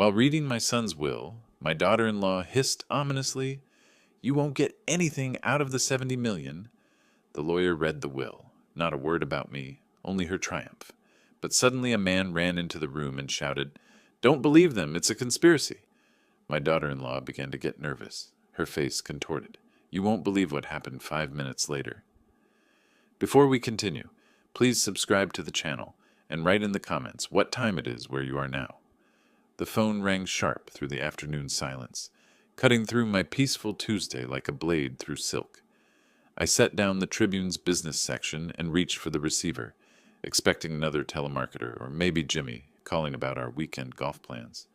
While reading my son's will, my daughter-in-law hissed ominously, "You won't get anything out of the 70 million." The lawyer read the will. Not a word about me, only her triumph. But suddenly a man ran into the room and shouted, "Don't believe them, it's a conspiracy." My daughter-in-law began to get nervous. Her face contorted. You won't believe what happened 5 minutes later. Before we continue, please subscribe to the channel and write in the comments what time it is where you are now. The phone rang sharp through the afternoon silence, cutting through my peaceful Tuesday like a blade through silk. I set down the Tribune's business section and reached for the receiver, expecting another telemarketer or maybe Jimmy calling about our weekend golf plans.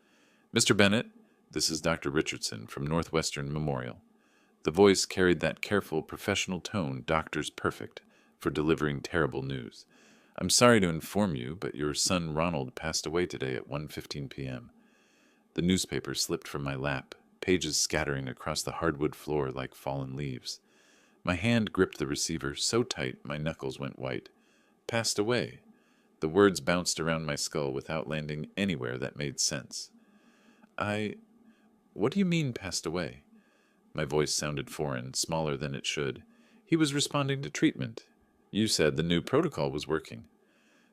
"Mr. Bennett, this is Dr. Richardson from Northwestern Memorial." The voice carried that careful, professional tone doctors perfect for delivering terrible news. "I'm sorry to inform you, but your son Ronald passed away today at 1:15 p.m. The newspaper slipped from my lap, pages scattering across the hardwood floor like fallen leaves. My hand gripped the receiver so tight my knuckles went white. "Passed away." The words bounced around my skull without landing anywhere that made sense. What do you mean, passed away?" My voice sounded foreign, smaller than it should. "He was responding to treatment. You said the new protocol was working."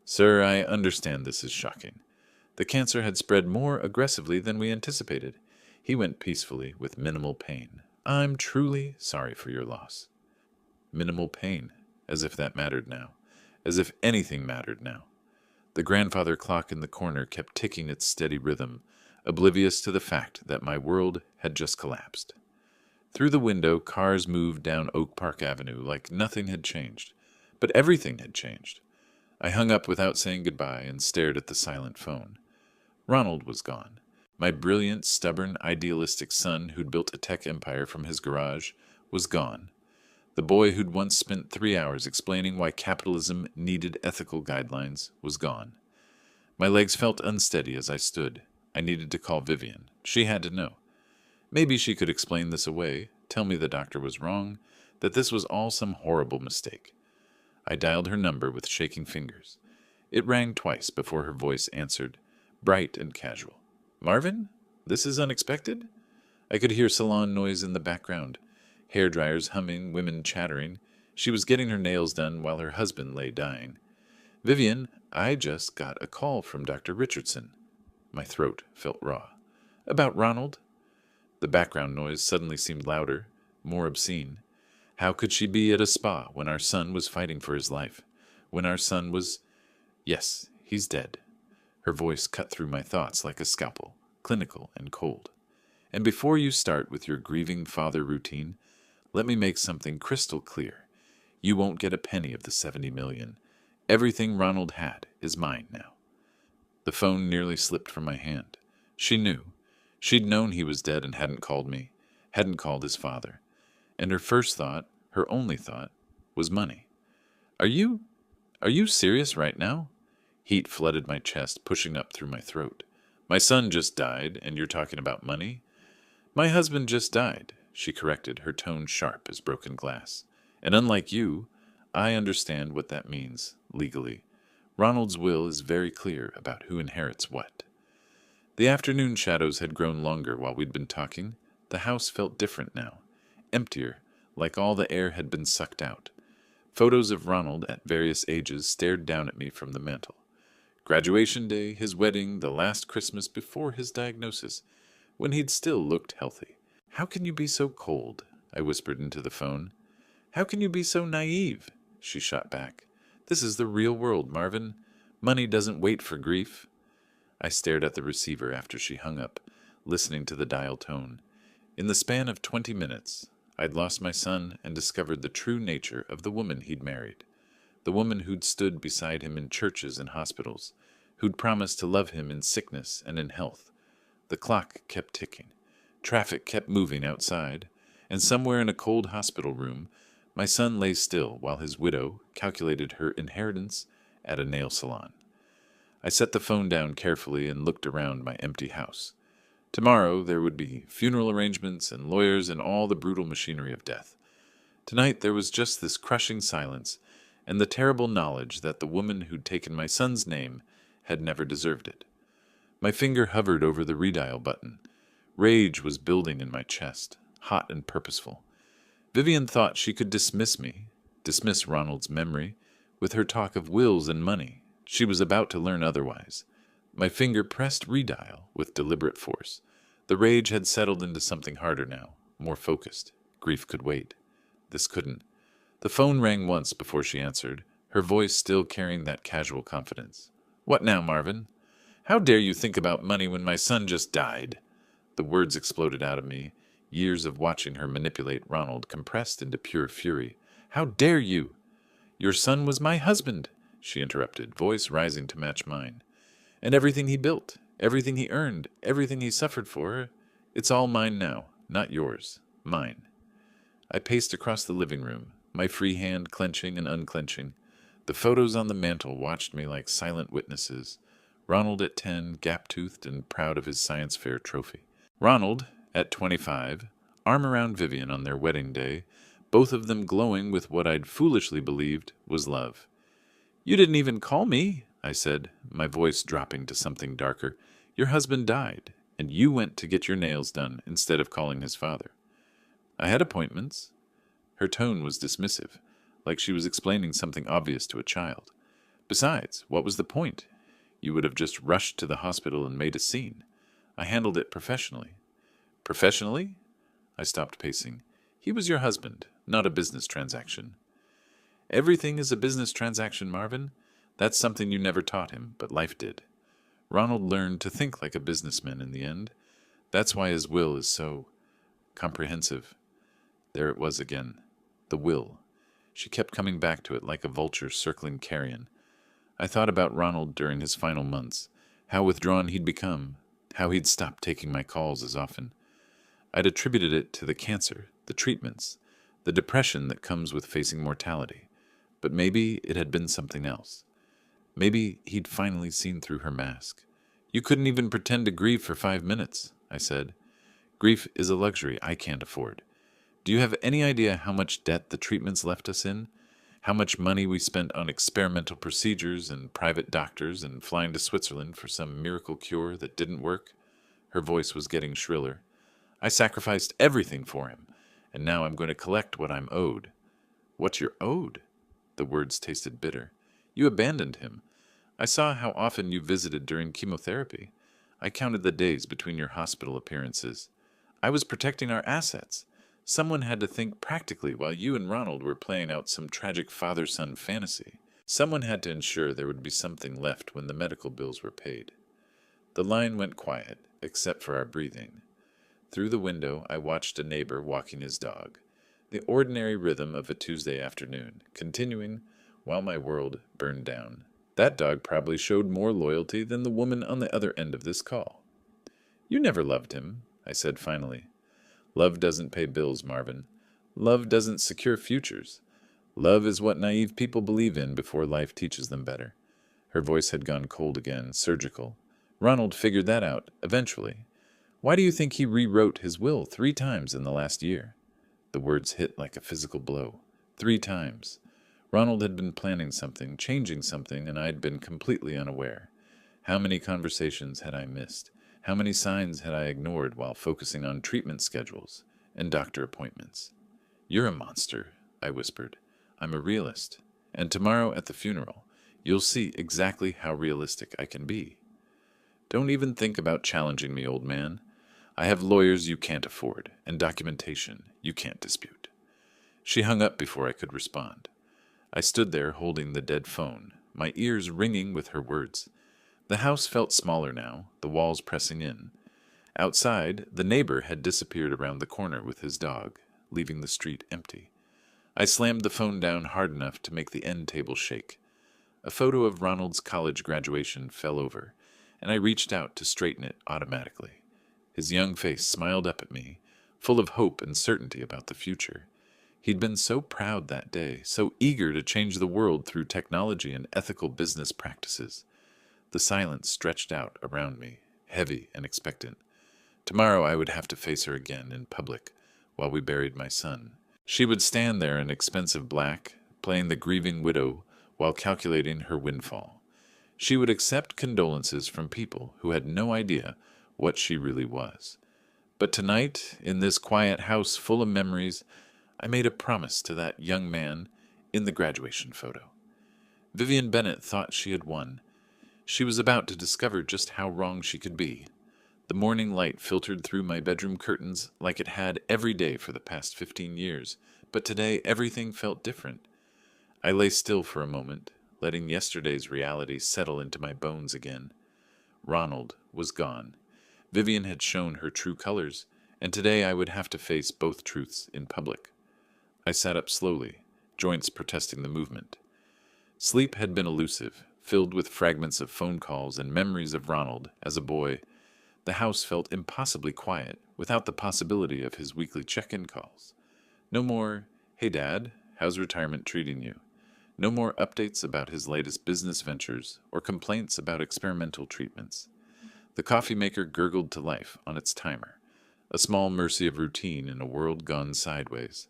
"Sir, I understand this is shocking. The cancer had spread more aggressively than we anticipated. He went peacefully, with minimal pain. I'm truly sorry for your loss." Minimal pain, as if that mattered now. As if anything mattered now. The grandfather clock in the corner kept ticking its steady rhythm, oblivious to the fact that my world had just collapsed. Through the window, cars moved down Oak Park Avenue like nothing had changed. But everything had changed. I hung up without saying goodbye and stared at the silent phone. Ronald was gone. My brilliant, stubborn, idealistic son who'd built a tech empire from his garage was gone. The boy who'd once spent 3 hours explaining why capitalism needed ethical guidelines was gone. My legs felt unsteady as I stood. I needed to call Vivian. She had to know. Maybe she could explain this away, tell me the doctor was wrong, that this was all some horrible mistake. I dialed her number with shaking fingers. It rang twice before her voice answered, bright and casual. "Marvin? This is unexpected?" I could hear salon noise in the background. Hair dryers humming, women chattering. She was getting her nails done while her husband lay dying. "Vivian, I just got a call from Dr. Richardson." My throat felt raw. "About Ronald?" The background noise suddenly seemed louder, more obscene. How could she be at a spa when our son was fighting for his life? When our son was... Yes, he's dead. Her voice cut through my thoughts like a scalpel, clinical and cold. "And before you start with your grieving father routine, let me make something crystal clear. You won't get a penny of the 70 million. Everything Ronald had is mine now." The phone nearly slipped from my hand. She knew. She'd known he was dead and hadn't called me, hadn't called his father. And her first thought, her only thought, was money. Are you serious right now?" Heat flooded my chest, pushing up through my throat. "My son just died, and you're talking about money?" "My husband just died," she corrected, her tone sharp as broken glass. "And unlike you, I understand what that means, legally. Ronald's will is very clear about who inherits what." The afternoon shadows had grown longer while we'd been talking. The house felt different now. Emptier, like all the air had been sucked out. Photos of Ronald at various ages stared down at me from the mantel. Graduation day, his wedding, the last Christmas before his diagnosis, when he'd still looked healthy. "How can you be so cold?" I whispered into the phone. "How can you be so naive?" she shot back. "This is the real world, Marvin. Money doesn't wait for grief." I stared at the receiver after she hung up, listening to the dial tone. In the span of 20 minutes, I'd lost my son and discovered the true nature of the woman he'd married. The woman who'd stood beside him in churches and hospitals, who'd promised to love him in sickness and in health. The clock kept ticking. Traffic kept moving outside, and somewhere in a cold hospital room, my son lay still while his widow calculated her inheritance at a nail salon. I set the phone down carefully and looked around my empty house. Tomorrow there would be funeral arrangements and lawyers and all the brutal machinery of death. Tonight there was just this crushing silence and the terrible knowledge that the woman who'd taken my son's name had never deserved it. My finger hovered over the redial button. Rage was building in my chest, hot and purposeful. Vivian thought she could dismiss me, dismiss Ronald's memory, with her talk of wills and money. She was about to learn otherwise. My finger pressed redial with deliberate force. The rage had settled into something harder now, more focused. Grief could wait. This couldn't. The phone rang once before she answered, her voice still carrying that casual confidence. "What now, Marvin? How dare you think about money when my son just died?" The words exploded out of me, years of watching her manipulate Ronald compressed into pure fury. "How dare you?" "Your son was my husband," she interrupted, voice rising to match mine. "And everything he built, everything he earned, everything he suffered for, it's all mine now, not yours, mine." I paced across the living room, my free hand clenching and unclenching. The photos on the mantel watched me like silent witnesses. Ronald at 10, gap-toothed and proud of his science fair trophy. Ronald, at 25, arm around Vivian on their wedding day, both of them glowing with what I'd foolishly believed was love. "You didn't even call me," I said, my voice dropping to something darker. "Your husband died, and you went to get your nails done instead of calling his father." "I had appointments." Her tone was dismissive, like she was explaining something obvious to a child. "Besides, what was the point? You would have just rushed to the hospital and made a scene. I handled it professionally." "Professionally?" I stopped pacing. "He was your husband, not a business transaction." "Everything is a business transaction, Marvin. That's something you never taught him, but life did. Ronald learned to think like a businessman in the end. That's why his will is so comprehensive." There it was again. The will. She kept coming back to it like a vulture circling carrion. I thought about Ronald during his final months, how withdrawn he'd become, how he'd stopped taking my calls as often. I'd attributed it to the cancer, the treatments, the depression that comes with facing mortality. But maybe it had been something else. Maybe he'd finally seen through her mask. "You couldn't even pretend to grieve for 5 minutes," I said. "Grief is a luxury I can't afford. Do you have any idea how much debt the treatments left us in? How much money we spent on experimental procedures and private doctors and flying to Switzerland for some miracle cure that didn't work?" Her voice was getting shriller. "I sacrificed everything for him, and now I'm going to collect what I'm owed." "What you're owed?" The words tasted bitter. "You abandoned him. I saw how often you visited during chemotherapy. I counted the days between your hospital appearances. I was protecting our assets. Someone had to think practically while you and Ronald were playing out some tragic father-son fantasy. Someone had to ensure there would be something left when the medical bills were paid." The line went quiet, except for our breathing. Through the window, I watched a neighbor walking his dog. The ordinary rhythm of a Tuesday afternoon, continuing while my world burned down. That dog probably showed more loyalty than the woman on the other end of this call. "You never loved him," I said finally. "Love doesn't pay bills, Marvin. Love doesn't secure futures. Love is what naive people believe in before life teaches them better." Her voice had gone cold again, surgical. "Ronald figured that out, eventually. Why do you think he rewrote his will 3 times in the last year?" The words hit like a physical blow. 3 times. Ronald had been planning something, changing something, and I'd been completely unaware. How many conversations had I missed? How many signs had I ignored while focusing on treatment schedules and doctor appointments? "You're a monster," I whispered. "I'm a realist. And tomorrow at the funeral, you'll see exactly how realistic I can be." "Don't even think about challenging me, old man. I have lawyers you can't afford, and documentation you can't dispute." She hung up before I could respond. I stood there holding the dead phone, my ears ringing with her words. The house felt smaller now, the walls pressing in. Outside, the neighbor had disappeared around the corner with his dog, leaving the street empty. I slammed the phone down hard enough to make the end table shake. A photo of Ronald's college graduation fell over, and I reached out to straighten it automatically. His young face smiled up at me, full of hope and certainty about the future. He'd been so proud that day, so eager to change the world through technology and ethical business practices. The silence stretched out around me, heavy and expectant. Tomorrow I would have to face her again in public while we buried my son. She would stand there in expensive black, playing the grieving widow while calculating her windfall. She would accept condolences from people who had no idea what she really was. But tonight, in this quiet house full of memories, I made a promise to that young man in the graduation photo. Vivian Bennett thought she had won. She was about to discover just how wrong she could be. The morning light filtered through my bedroom curtains like it had every day for the past 15 years, but today everything felt different. I lay still for a moment, letting yesterday's reality settle into my bones again. Ronald was gone. Vivian had shown her true colors, and today I would have to face both truths in public. I sat up slowly, joints protesting the movement. Sleep had been elusive, filled with fragments of phone calls and memories of Ronald as a boy. The house felt impossibly quiet, without the possibility of his weekly check-in calls. No more, "Hey Dad, how's retirement treating you?" No more updates about his latest business ventures or complaints about experimental treatments. The coffee maker gurgled to life on its timer, a small mercy of routine in a world gone sideways.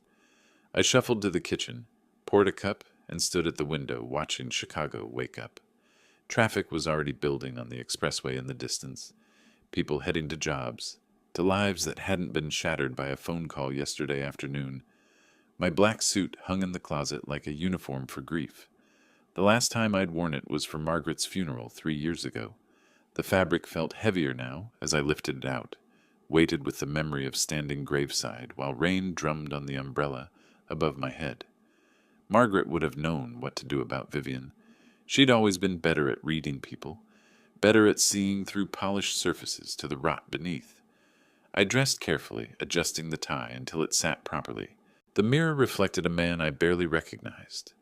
I shuffled to the kitchen, poured a cup, and stood at the window watching Chicago wake up. Traffic was already building on the expressway in the distance. People heading to jobs, to lives that hadn't been shattered by a phone call yesterday afternoon. My black suit hung in the closet like a uniform for grief. The last time I'd worn it was for Margaret's funeral 3 years ago. The fabric felt heavier now as I lifted it out, weighted with the memory of standing graveside while rain drummed on the umbrella above my head. Margaret would have known what to do about Vivian. She'd always been better at reading people, better at seeing through polished surfaces to the rot beneath. I dressed carefully, adjusting the tie until it sat properly. The mirror reflected a man I barely recognized.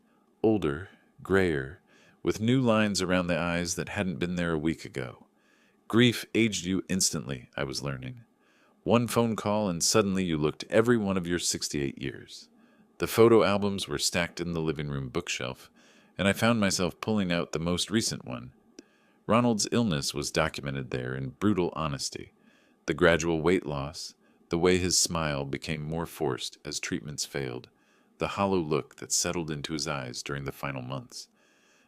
Older, grayer, with new lines around the eyes that hadn't been there a week ago. Grief aged you instantly, I was learning. One phone call and suddenly you looked every one of your 68 years. The photo albums were stacked in the living room bookshelf, and I found myself pulling out the most recent one. Ronald's illness was documented there in brutal honesty. The gradual weight loss, the way his smile became more forced as treatments failed, the hollow look that settled into his eyes during the final months.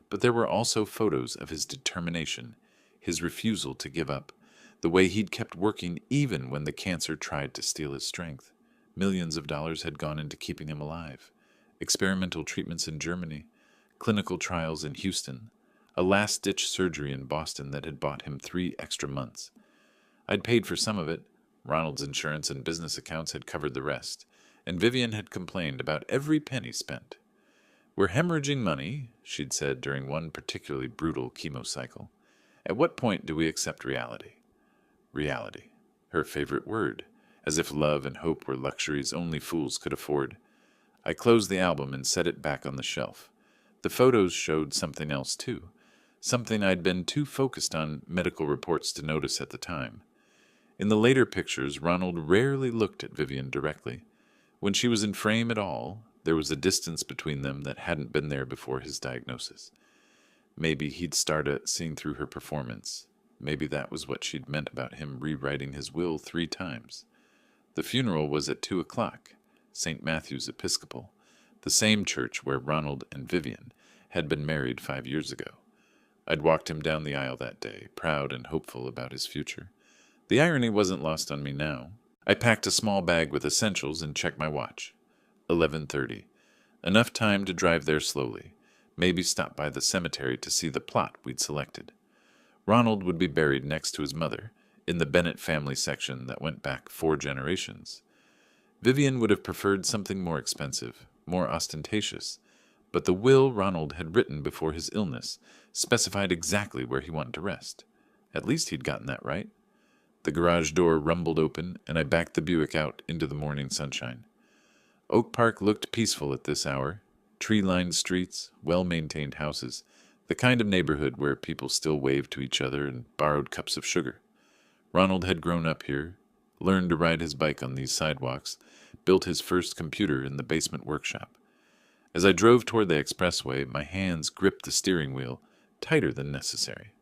But there were also photos of his determination, his refusal to give up, the way he'd kept working even when the cancer tried to steal his strength. Millions of dollars had gone into keeping him alive. Experimental treatments in Germany, clinical trials in Houston, a last-ditch surgery in Boston that had bought him 3 extra months. I'd paid for some of it. Ronald's insurance and business accounts had covered the rest, and Vivian had complained about every penny spent. "We're hemorrhaging money," she'd said during one particularly brutal chemo cycle. "At what point do we accept reality?" Reality, her favorite word, as if love and hope were luxuries only fools could afford. I closed the album and set it back on the shelf. The photos showed something else, too. Something I'd been too focused on medical reports to notice at the time. In the later pictures, Ronald rarely looked at Vivian directly. When she was in frame at all, there was a distance between them that hadn't been there before his diagnosis. Maybe he'd started seeing through her performance. Maybe that was what she'd meant about him rewriting his will 3 times. The funeral was at 2:00, St. Matthew's Episcopal, the same church where Ronald and Vivian had been married 5 years ago. I'd walked him down the aisle that day, proud and hopeful about his future. The irony wasn't lost on me now. I packed a small bag with essentials and checked my watch. 11:30. Enough time to drive there slowly, maybe stop by the cemetery to see the plot we'd selected. Ronald would be buried next to his mother, in the Bennett family section that went back 4 generations. Vivian would have preferred something more expensive, more ostentatious, but the will Ronald had written before his illness specified exactly where he wanted to rest. At least he'd gotten that right. The garage door rumbled open, and I backed the Buick out into the morning sunshine. Oak Park looked peaceful at this hour. Tree-lined streets, well-maintained houses, the kind of neighborhood where people still waved to each other and borrowed cups of sugar. Ronald had grown up here, learned to ride his bike on these sidewalks, built his first computer in the basement workshop. As I drove toward the expressway, my hands gripped the steering wheel, tighter than necessary.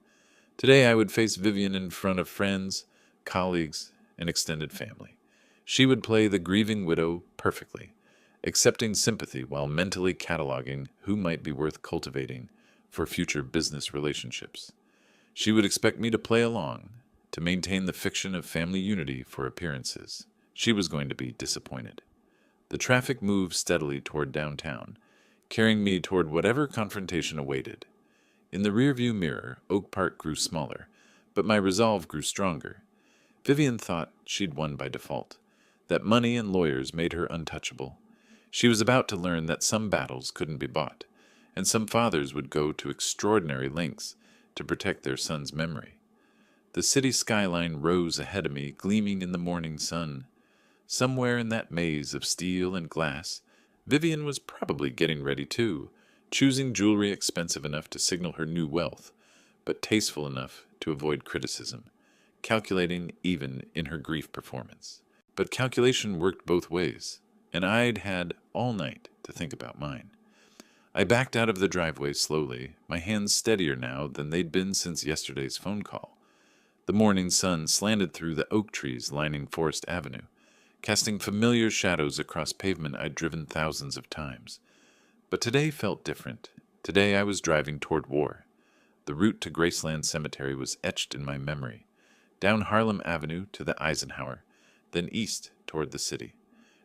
Today I would face Vivian in front of friends, colleagues, and extended family. She would play the grieving widow perfectly, accepting sympathy while mentally cataloging who might be worth cultivating for future business relationships. She would expect me to play along, to maintain the fiction of family unity for appearances. She was going to be disappointed. The traffic moved steadily toward downtown, carrying me toward whatever confrontation awaited. In the rearview mirror, Oak Park grew smaller, but my resolve grew stronger. Vivian thought she'd won by default, that money and lawyers made her untouchable. She was about to learn that some battles couldn't be bought, and some fathers would go to extraordinary lengths to protect their son's memory. The city skyline rose ahead of me, gleaming in the morning sun. Somewhere in that maze of steel and glass, Vivian was probably getting ready too, choosing jewelry expensive enough to signal her new wealth, but tasteful enough to avoid criticism, calculating even in her grief performance. But calculation worked both ways, and I'd had all night to think about mine. I backed out of the driveway slowly, my hands steadier now than they'd been since yesterday's phone call. The morning sun slanted through the oak trees lining Forest Avenue, casting familiar shadows across pavement I'd driven thousands of times. But today felt different. Today I was driving toward war. The route to Graceland Cemetery was etched in my memory, down Harlem Avenue to the Eisenhower, then east toward the city.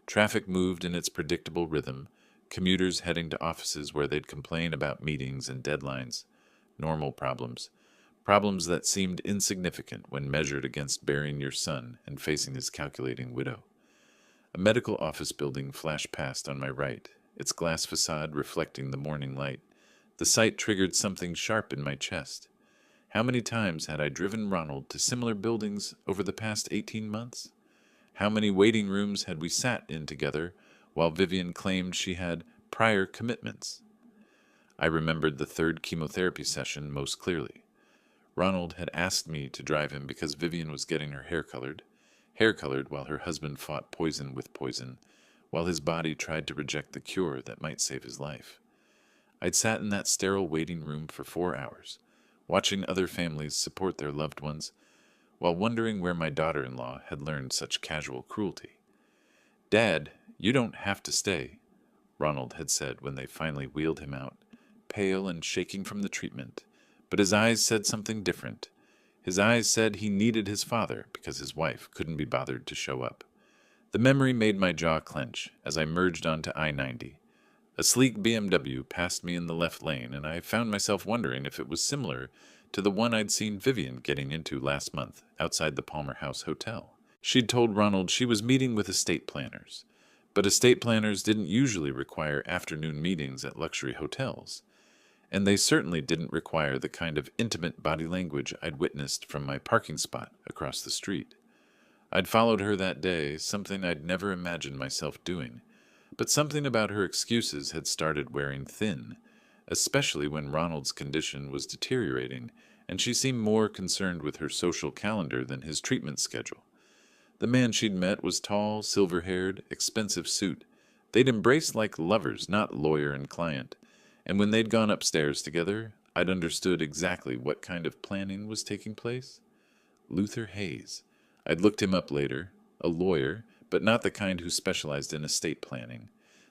Traffic moved in its predictable rhythm, commuters heading to offices where they'd complain about meetings and deadlines, normal problems that seemed insignificant when measured against burying your son and facing his calculating widow. A medical office building flashed past on my right, its glass facade reflecting the morning light. The sight triggered something sharp in my chest. How many times had I driven Ronald to similar buildings over the past 18 months? How many waiting rooms had we sat in together while Vivian claimed she had prior commitments? I remembered the third chemotherapy session most clearly. Ronald had asked me to drive him because Vivian was getting her hair colored while her husband fought poison with poison, while his body tried to reject the cure that might save his life. I'd sat in that sterile waiting room for 4 hours, watching other families support their loved ones, while wondering where my daughter-in-law had learned such casual cruelty. "Dad, you don't have to stay," Ronald had said when they finally wheeled him out, pale and shaking from the treatment, but his eyes said something different. His eyes said he needed his father because his wife couldn't be bothered to show up. The memory made my jaw clench as I merged onto I-90. A sleek BMW passed me in the left lane, and I found myself wondering if it was similar to the one I'd seen Vivian getting into last month outside the Palmer House Hotel. She'd told Ronald she was meeting with estate planners, but estate planners didn't usually require afternoon meetings at luxury hotels, and they certainly didn't require the kind of intimate body language I'd witnessed from my parking spot across the street. I'd followed her that day, something I'd never imagined myself doing, but something about her excuses had started wearing thin, especially when Ronald's condition was deteriorating and she seemed more concerned with her social calendar than his treatment schedule. The man she'd met was tall, silver-haired, expensive suit. They'd embraced like lovers, not lawyer and client, and when they'd gone upstairs together, I'd understood exactly what kind of planning was taking place. Luther Hayes. I'd looked him up later, a lawyer, but not the kind who specialized in estate planning,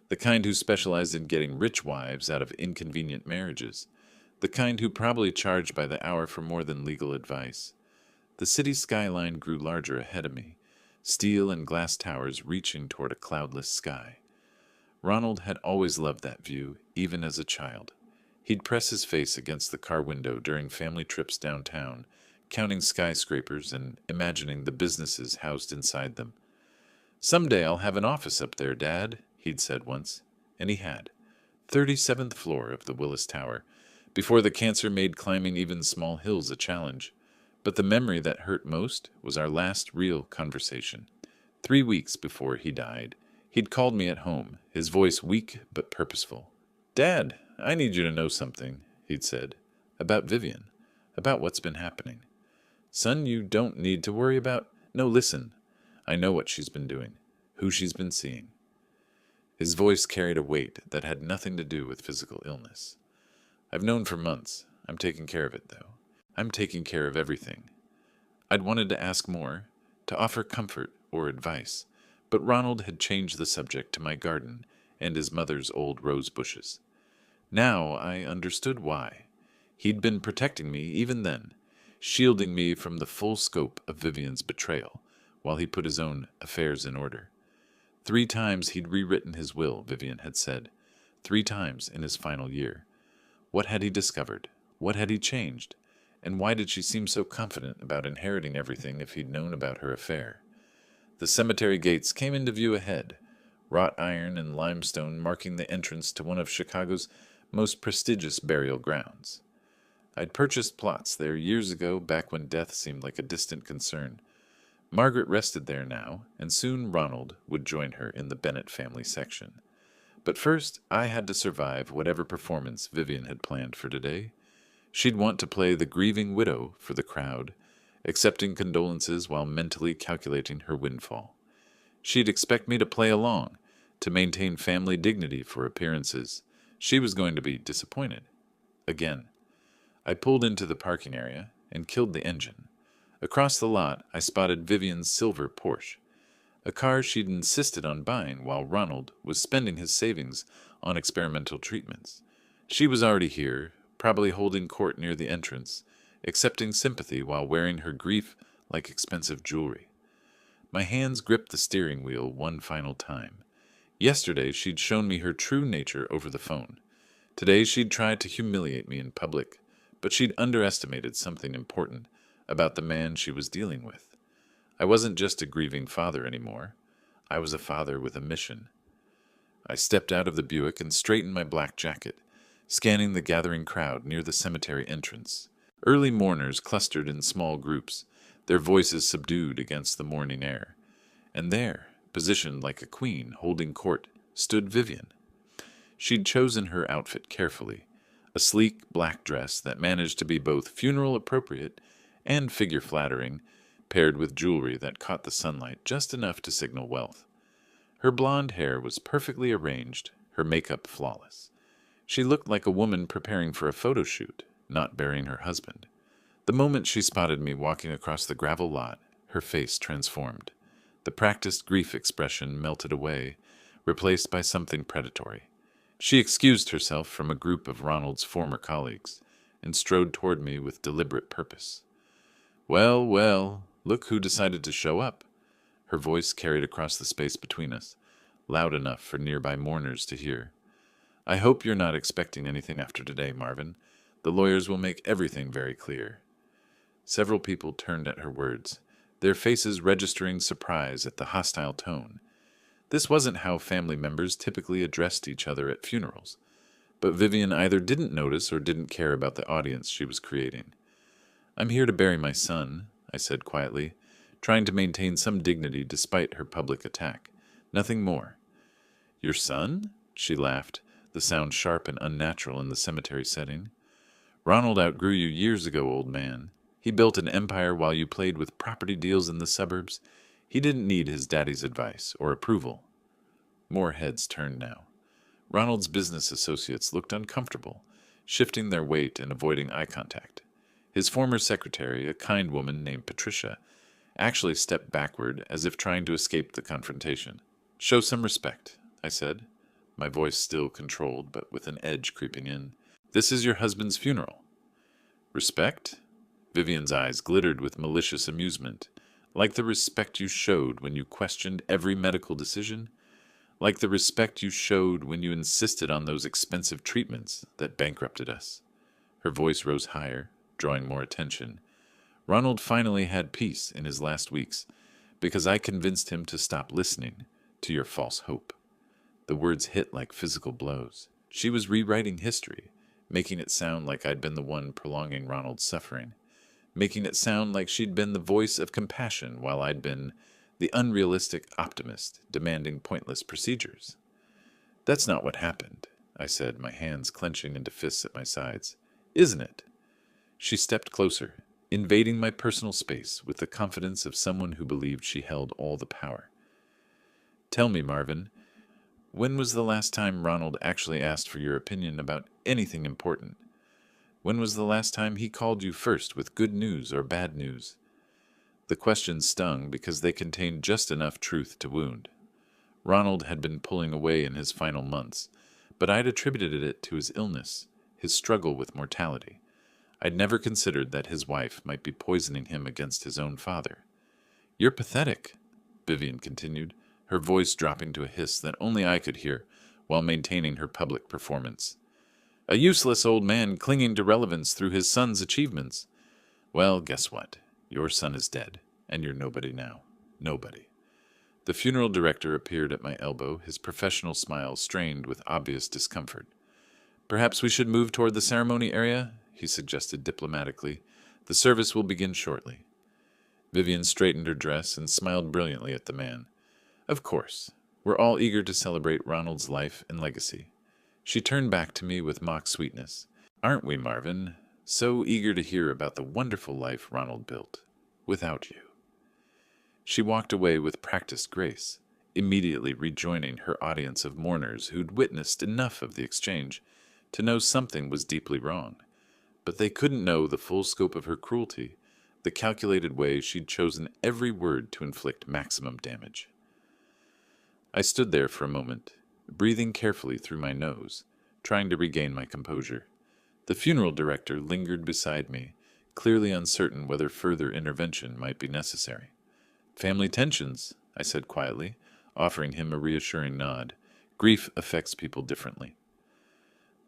the kind who specialized in getting rich wives out of inconvenient marriages, the kind who probably charged by the hour for more than legal advice. The city skyline grew larger ahead of me, steel and glass towers reaching toward a cloudless sky. Ronald had always loved that view, even as a child. He'd press his face against the car window during family trips downtown, counting skyscrapers and imagining the businesses housed inside them. "Someday I'll have an office up there, Dad," he'd said once, and he had. 37th floor of the Willis Tower, before the cancer made climbing even small hills a challenge. But the memory that hurt most was our last real conversation. 3 weeks before he died, he'd called me at home, his voice weak but purposeful. "Dad, I need you to know something," he'd said, "about Vivian, about what's been happening. Son, you don't need to worry about... No, listen. I know what she's been doing, who she's been seeing." His voice carried a weight that had nothing to do with physical illness. "I've known for months. I'm taking care of it, though. I'm taking care of everything." I'd wanted to ask more, to offer comfort or advice, but Ronald had changed the subject to my garden and his mother's old rose bushes. Now I understood why. He'd been protecting me even then, shielding me from the full scope of Vivian's betrayal, while he put his own affairs in order. 3 times he'd rewritten his will, Vivian had said. 3 times in his final year. What had he discovered? What had he changed? And why did she seem so confident about inheriting everything if he'd known about her affair? The cemetery gates came into view ahead, wrought iron and limestone marking the entrance to one of Chicago's most prestigious burial grounds. I'd purchased plots there years ago, back when death seemed like a distant concern. Margaret rested there now, and soon Ronald would join her in the Bennett family section. But first, I had to survive whatever performance Vivian had planned for today. She'd want to play the grieving widow for the crowd, accepting condolences while mentally calculating her windfall. She'd expect me to play along, to maintain family dignity for appearances. She was going to be disappointed. Again. I pulled into the parking area and killed the engine. Across the lot, I spotted Vivian's silver Porsche, a car she'd insisted on buying while Ronald was spending his savings on experimental treatments. She was already here, probably holding court near the entrance, accepting sympathy while wearing her grief like expensive jewelry. My hands gripped the steering wheel one final time. Yesterday, she'd shown me her true nature over the phone. Today, she'd tried to humiliate me in public, but she'd underestimated something important about the man she was dealing with. I wasn't just a grieving father anymore. I was a father with a mission. I stepped out of the Buick and straightened my black jacket, scanning the gathering crowd near the cemetery entrance. Early mourners clustered in small groups, their voices subdued against the morning air. And there, positioned like a queen holding court, stood Vivian. She'd chosen her outfit carefully, a sleek black dress that managed to be both funeral appropriate and figure flattering, paired with jewelry that caught the sunlight just enough to signal wealth. Her blonde hair was perfectly arranged, her makeup flawless. She looked like a woman preparing for a photo shoot, not burying her husband. The moment she spotted me walking across the gravel lot, her face transformed. The practiced grief expression melted away, replaced by something predatory. She excused herself from a group of Ronald's former colleagues and strode toward me with deliberate purpose. "Well, well, look who decided to show up." Her voice carried across the space between us, loud enough for nearby mourners to hear. "I hope you're not expecting anything after today, Marvin. The lawyers will make everything very clear." Several people turned at her words, their faces registering surprise at the hostile tone. This wasn't how family members typically addressed each other at funerals, but Vivian either didn't notice or didn't care about the audience she was creating. "I'm here to bury my son," I said quietly, trying to maintain some dignity despite her public attack. Nothing more. "Your son?" She laughed, the sound sharp and unnatural in the cemetery setting. "Ronald outgrew you years ago, old man. He built an empire while you played with property deals in the suburbs. He didn't need his daddy's advice or approval." More heads turned now. Ronald's business associates looked uncomfortable, shifting their weight and avoiding eye contact. His former secretary, a kind woman named Patricia, actually stepped backward as if trying to escape the confrontation. "Show some respect," I said, my voice still controlled but with an edge creeping in. "This is your husband's funeral." "Respect?" Vivian's eyes glittered with malicious amusement. "Like the respect you showed when you questioned every medical decision? Like the respect you showed when you insisted on those expensive treatments that bankrupted us?" Her voice rose higher, drawing more attention. "Ronald finally had peace in his last weeks, because I convinced him to stop listening to your false hope." The words hit like physical blows. She was rewriting history, making it sound like I'd been the one prolonging Ronald's suffering, making it sound like she'd been the voice of compassion while I'd been the unrealistic optimist demanding pointless procedures. "That's not what happened," I said, my hands clenching into fists at my sides. "Isn't it?" She stepped closer, invading my personal space with the confidence of someone who believed she held all the power. "Tell me, Marvin, when was the last time Ronald actually asked for your opinion about anything important? When was the last time he called you first with good news or bad news?" The questions stung because they contained just enough truth to wound. Ronald had been pulling away in his final months, but I'd attributed it to his illness, his struggle with mortality. I'd never considered that his wife might be poisoning him against his own father. "You're pathetic," Vivian continued, her voice dropping to a hiss that only I could hear while maintaining her public performance. "A useless old man clinging to relevance through his son's achievements. Well, guess what? Your son is dead, and you're nobody now. Nobody." The funeral director appeared at my elbow, his professional smile strained with obvious discomfort. "Perhaps we should move toward the ceremony area," he suggested diplomatically. "The service will begin shortly." Vivian straightened her dress and smiled brilliantly at the man. "Of course. We're all eager to celebrate Ronald's life and legacy." She turned back to me with mock sweetness. "Aren't we, Marvin? So eager to hear about the wonderful life Ronald built. Without you." She walked away with practiced grace, immediately rejoining her audience of mourners who'd witnessed enough of the exchange to know something was deeply wrong. But they couldn't know the full scope of her cruelty, the calculated way she'd chosen every word to inflict maximum damage. I stood there for a moment, breathing carefully through my nose, trying to regain my composure. The funeral director lingered beside me, clearly uncertain whether further intervention might be necessary. "Family tensions," I said quietly, offering him a reassuring nod. "Grief affects people differently."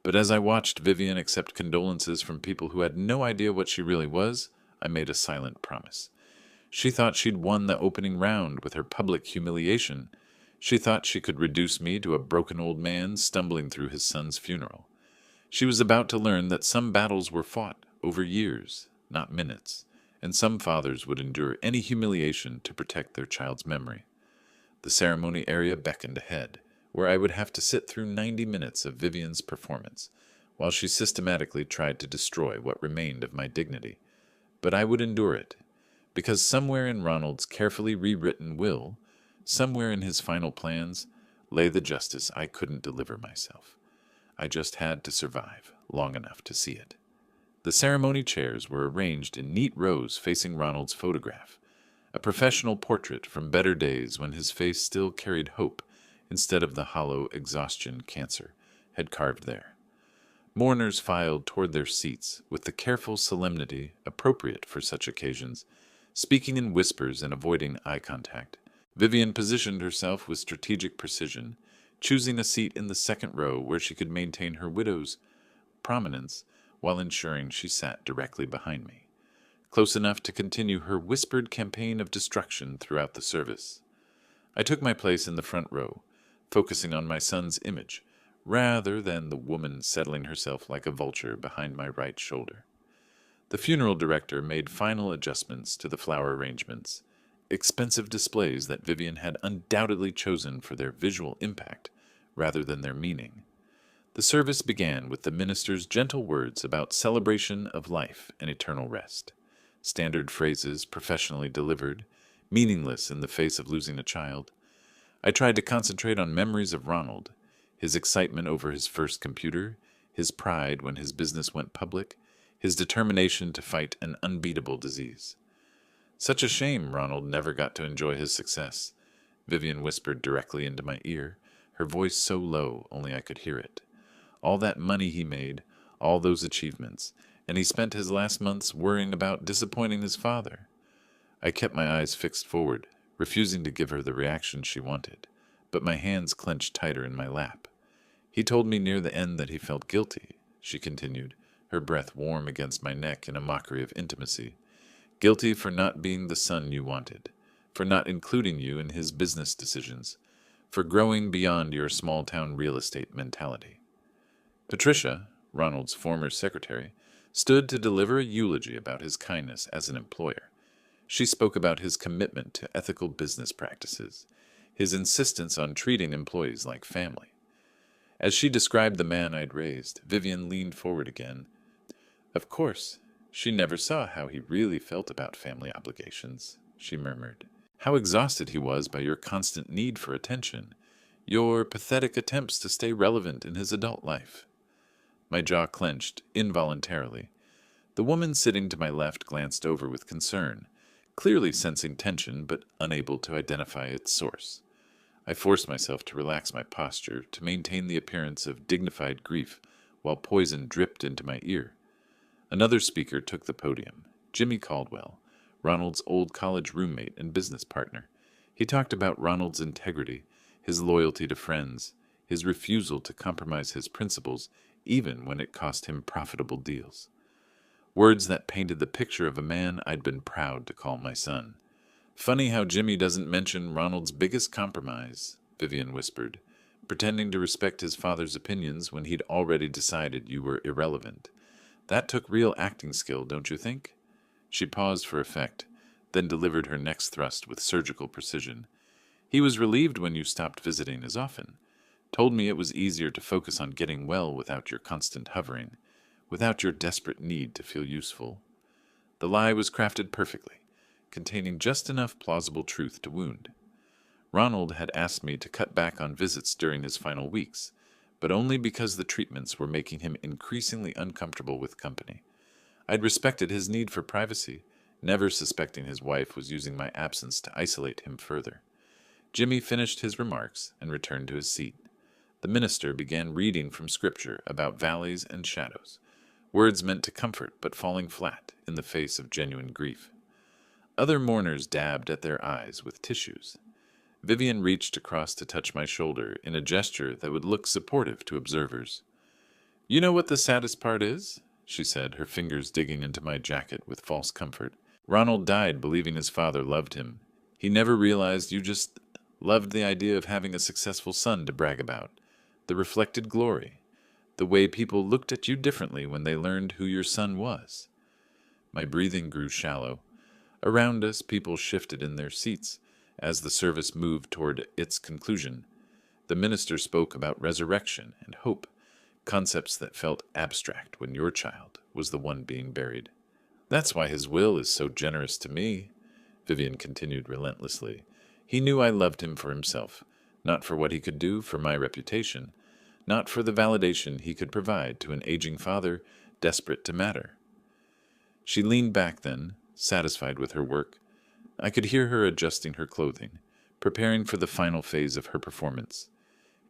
But as I watched Vivian accept condolences from people who had no idea what she really was, I made a silent promise. She thought she'd won the opening round with her public humiliation. She thought she could reduce me to a broken old man stumbling through his son's funeral. She was about to learn that some battles were fought over years, not minutes, and some fathers would endure any humiliation to protect their child's memory. The ceremony area beckoned ahead, where I would have to sit through 90 minutes of Vivian's performance, while she systematically tried to destroy what remained of my dignity. But I would endure it, because somewhere in Ronald's carefully rewritten will, somewhere in his final plans, lay the justice I couldn't deliver myself. I just had to survive long enough to see it. The ceremony chairs were arranged in neat rows facing Ronald's photograph, a professional portrait from better days when his face still carried hope instead of the hollow exhaustion cancer had carved there. Mourners filed toward their seats with the careful solemnity appropriate for such occasions, speaking in whispers and avoiding eye contact. Vivian positioned herself with strategic precision, choosing a seat in the second row where she could maintain her widow's prominence while ensuring she sat directly behind me, close enough to continue her whispered campaign of destruction throughout the service. I took my place in the front row, focusing on my son's image, rather than the woman settling herself like a vulture behind my right shoulder. The funeral director made final adjustments to the flower arrangements, expensive displays that Vivian had undoubtedly chosen for their visual impact rather than their meaning. The service began with the minister's gentle words about celebration of life and eternal rest, standard phrases professionally delivered, meaningless in the face of losing a child. I tried to concentrate on memories of Ronald, his excitement over his first computer, his pride when his business went public, his determination to fight an unbeatable disease. "Such a shame Ronald never got to enjoy his success," Vivian whispered directly into my ear, her voice so low only I could hear it. "All that money he made, all those achievements, and he spent his last months worrying about disappointing his father." I kept my eyes fixed forward, refusing to give her the reaction she wanted, but my hands clenched tighter in my lap. "He told me near the end that he felt guilty," she continued, her breath warm against my neck in a mockery of intimacy. "Guilty for not being the son you wanted, for not including you in his business decisions, for growing beyond your small-town real estate mentality." Patricia, Ronald's former secretary, stood to deliver a eulogy about his kindness as an employer. She spoke about his commitment to ethical business practices, his insistence on treating employees like family. As she described the man I'd raised, Vivian leaned forward again. "Of course, she never saw how he really felt about family obligations," she murmured. "How exhausted he was by your constant need for attention, your pathetic attempts to stay relevant in his adult life." My jaw clenched, involuntarily. The woman sitting to my left glanced over with concern, clearly sensing tension but unable to identify its source. I forced myself to relax my posture to maintain the appearance of dignified grief while poison dripped into my ear. Another speaker took the podium, Jimmy Caldwell, Ronald's old college roommate and business partner. He talked about Ronald's integrity, his loyalty to friends, his refusal to compromise his principles even when it cost him profitable deals. Words that painted the picture of a man I'd been proud to call my son. Funny how Jimmy doesn't mention Ronald's biggest compromise, Vivian whispered, pretending to respect his father's opinions when he'd already decided you were irrelevant. That took real acting skill, don't you think? She paused for effect, then delivered her next thrust with surgical precision. He was relieved when you stopped visiting as often. Told me it was easier to focus on getting well without your constant hovering, without your desperate need to feel useful. The lie was crafted perfectly, containing just enough plausible truth to wound. Ronald had asked me to cut back on visits during his final weeks, but only because the treatments were making him increasingly uncomfortable with company. I'd respected his need for privacy, never suspecting his wife was using my absence to isolate him further. Jimmy finished his remarks and returned to his seat. The minister began reading from Scripture about valleys and shadows, words meant to comfort but falling flat in the face of genuine grief. Other mourners dabbed at their eyes with tissues. Vivian reached across to touch my shoulder in a gesture that would look supportive to observers. "You know what the saddest part is?" she said, her fingers digging into my jacket with false comfort. "Ronald died believing his father loved him. He never realized you just loved the idea of having a successful son to brag about, the reflected glory, the way people looked at you differently when they learned who your son was." My breathing grew shallow. Around us, people shifted in their seats as the service moved toward its conclusion. The minister spoke about resurrection and hope, concepts that felt abstract when your child was the one being buried. "That's why his will is so generous to me," Vivian continued relentlessly. "He knew I loved him for himself, not for what he could do for my reputation, not for the validation he could provide to an aging father desperate to matter." She leaned back then, satisfied with her work. I could hear her adjusting her clothing, preparing for the final phase of her performance.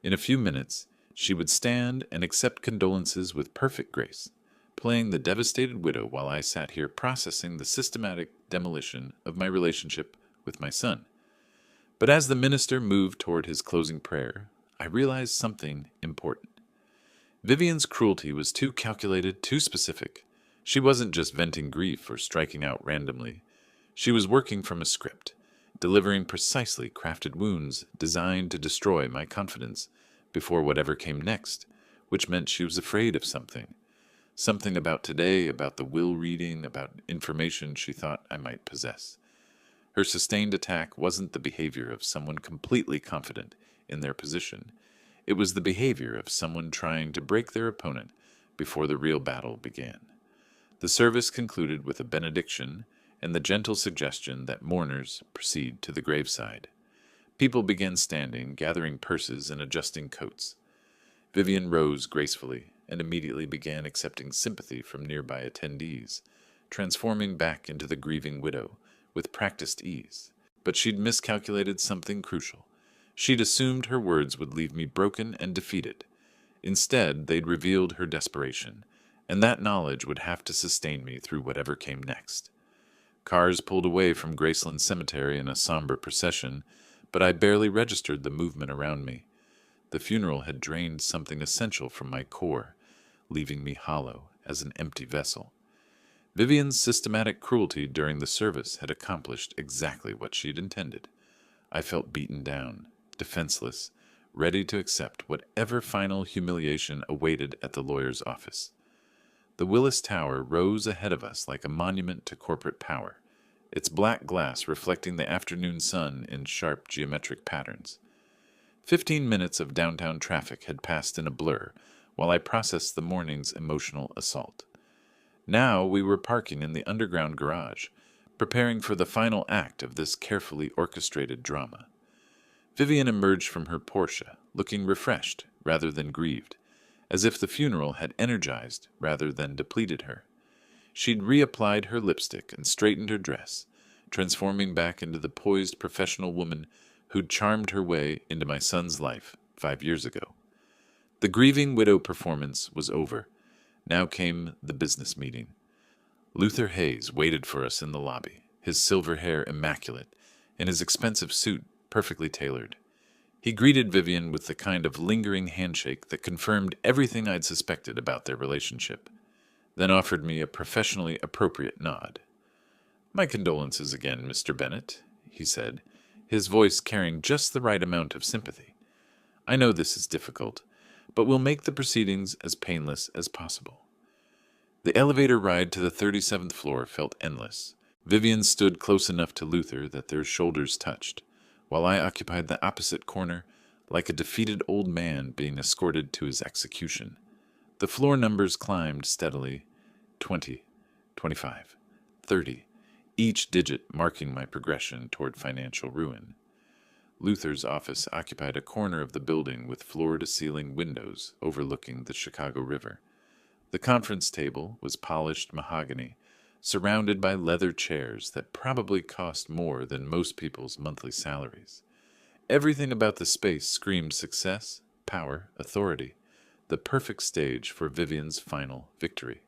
In a few minutes, she would stand and accept condolences with perfect grace, playing the devastated widow while I sat here processing the systematic demolition of my relationship with my son. But as the minister moved toward his closing prayer, I realized something important. Vivian's cruelty was too calculated, too specific. She wasn't just venting grief or striking out randomly. She was working from a script, delivering precisely crafted wounds designed to destroy my confidence before whatever came next, which meant she was afraid of something. Something about today, about the will reading, about information she thought I might possess. Her sustained attack wasn't the behavior of someone completely confident in their position. It was the behavior of someone trying to break their opponent before the real battle began. The service concluded with a benediction and the gentle suggestion that mourners proceed to the graveside. People began standing, gathering purses and adjusting coats. Vivian rose gracefully and immediately began accepting sympathy from nearby attendees, transforming back into the grieving widow with practiced ease. But she'd miscalculated something crucial. She'd assumed her words would leave me broken and defeated. Instead, they'd revealed her desperation, and that knowledge would have to sustain me through whatever came next. Cars pulled away from Graceland Cemetery in a somber procession, but I barely registered the movement around me. The funeral had drained something essential from my core, leaving me hollow as an empty vessel. Vivian's systematic cruelty during the service had accomplished exactly what she'd intended. I felt beaten down, defenseless, ready to accept whatever final humiliation awaited at the lawyer's office. The Willis Tower rose ahead of us like a monument to corporate power, its black glass reflecting the afternoon sun in sharp geometric patterns. 15 minutes of downtown traffic had passed in a blur while I processed the morning's emotional assault. Now we were parking in the underground garage, preparing for the final act of this carefully orchestrated drama. Vivian emerged from her Porsche, looking refreshed rather than grieved, as if the funeral had energized rather than depleted her. She'd reapplied her lipstick and straightened her dress, transforming back into the poised professional woman who'd charmed her way into my son's life 5 years ago. The grieving widow performance was over. Now came the business meeting. Luther Hayes waited for us in the lobby, his silver hair immaculate, and his expensive suit perfectly tailored. He greeted Vivian with the kind of lingering handshake that confirmed everything I'd suspected about their relationship, then offered me a professionally appropriate nod. "My condolences again, Mr. Bennet," he said, his voice carrying just the right amount of sympathy. "I know this is difficult, but we'll make the proceedings as painless as possible." The elevator ride to the 37th floor felt endless. Vivian stood close enough to Luther that their shoulders touched, while I occupied the opposite corner, like a defeated old man being escorted to his execution. The floor numbers climbed steadily, 20, 25, 30, each digit marking my progression toward financial ruin. Luther's office occupied a corner of the building with floor-to-ceiling windows overlooking the Chicago River. The conference table was polished mahogany, surrounded by leather chairs that probably cost more than most people's monthly salaries. Everything about the space screamed success, power, authority, the perfect stage for Vivian's final victory.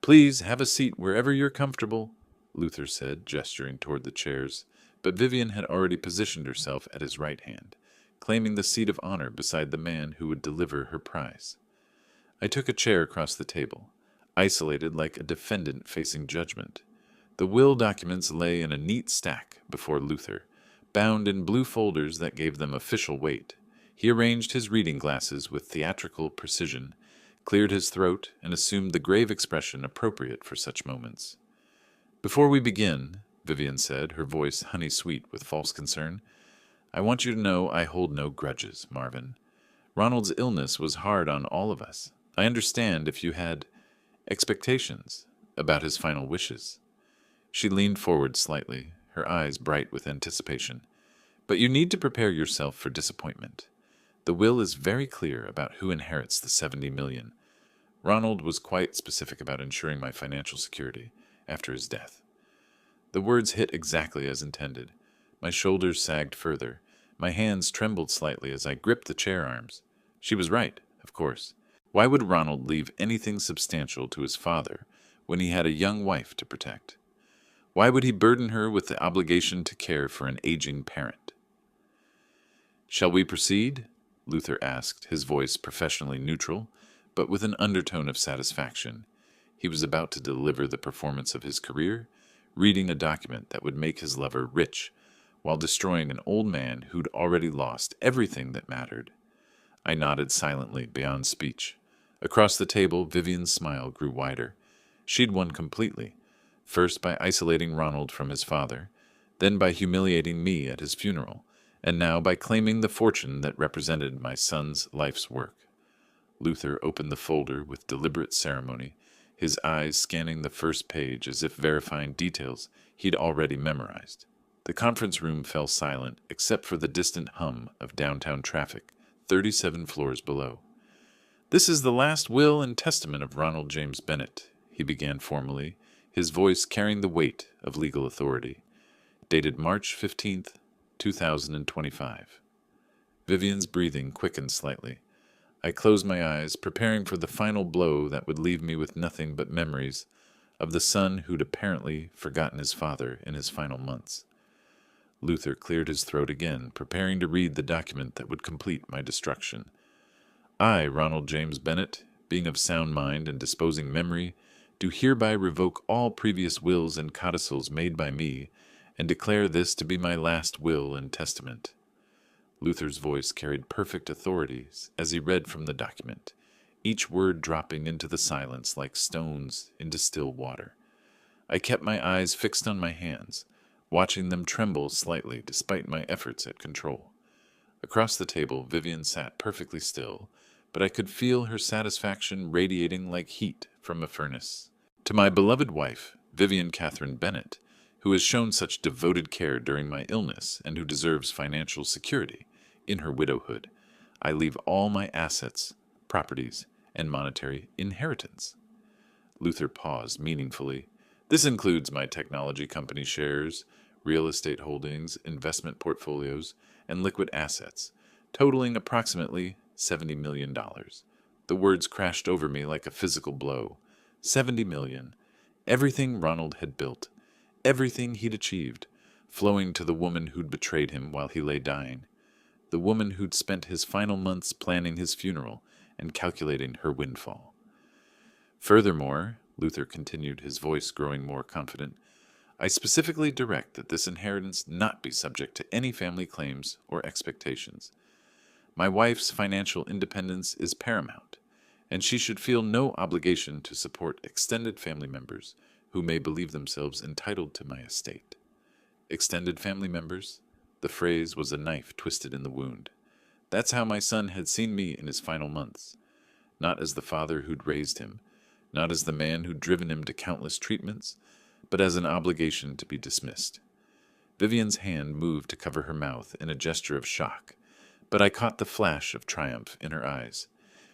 "Please have a seat wherever you're comfortable," Luther said, gesturing toward the chairs, but Vivian had already positioned herself at his right hand, claiming the seat of honor beside the man who would deliver her prize. I took a chair across the table, isolated like a defendant facing judgment. The will documents lay in a neat stack before Luther, bound in blue folders that gave them official weight. He arranged his reading glasses with theatrical precision, cleared his throat, and assumed the grave expression appropriate for such moments. "Before we begin," Vivian said, her voice honey-sweet with false concern, "I want you to know I hold no grudges, Marvin. Ronald's illness was hard on all of us. I understand if you had expectations about his final wishes." She leaned forward slightly, her eyes bright with anticipation. "But you need to prepare yourself for disappointment. The will is very clear about who inherits the $70 million. Ronald was quite specific about ensuring my financial security after his death." The words hit exactly as intended. My shoulders sagged further. My hands trembled slightly as I gripped the chair arms. She was right, of course. Why would Ronald leave anything substantial to his father when he had a young wife to protect? Why would he burden her with the obligation to care for an aging parent? "Shall we proceed?" Luther asked, his voice professionally neutral, but with an undertone of satisfaction. He was about to deliver the performance of his career, reading a document that would make his lover rich, while destroying an old man who'd already lost everything that mattered. I nodded silently, beyond speech. Across the table, Vivian's smile grew wider. She'd won completely, first by isolating Ronald from his father, then by humiliating me at his funeral, and now by claiming the fortune that represented my son's life's work. Luther opened the folder with deliberate ceremony, his eyes scanning the first page as if verifying details he'd already memorized. The conference room fell silent except for the distant hum of downtown traffic, 37 floors below. "This is the last will and testament of Ronald James Bennet," he began formally, his voice carrying the weight of legal authority. "Dated March 15th, 2025. Vivian's breathing quickened slightly. I closed my eyes, preparing for the final blow that would leave me with nothing but memories of the son who'd apparently forgotten his father in his final months. Luther cleared his throat again, preparing to read the document that would complete my destruction. "I, Ronald James Bennet, being of sound mind and disposing memory, do hereby revoke all previous wills and codicils made by me, and declare this to be my last will and testament." Luther's voice carried perfect authority as he read from the document, each word dropping into the silence like stones into still water. I kept my eyes fixed on my hands, watching them tremble slightly despite my efforts at control. Across the table, Vivian sat perfectly still, but I could feel her satisfaction radiating like heat from a furnace. "To my beloved wife, Vivian Catherine Bennet, who has shown such devoted care during my illness and who deserves financial security in her widowhood, I leave all my assets, properties, and monetary inheritance." Luther paused meaningfully. "This includes my technology company shares, real estate holdings, investment portfolios, and liquid assets, totaling approximately $70 million. The words crashed over me like a physical blow. $70 million. Everything Ronald had built, everything he'd achieved, flowing to the woman who'd betrayed him while he lay dying, the woman who'd spent his final months planning his funeral and calculating her windfall. Furthermore, Luther continued, his voice growing more confident, I specifically direct that this inheritance not be subject to any family claims or expectations. My wife's financial independence is paramount, and she should feel no obligation to support extended family members who may believe themselves entitled to my estate. Extended family members? The phrase was a knife twisted in the wound. That's how my son had seen me in his final months. Not as the father who'd raised him, not as the man who'd driven him to countless treatments, but as an obligation to be dismissed. Vivian's hand moved to cover her mouth in a gesture of shock, but I caught the flash of triumph in her eyes.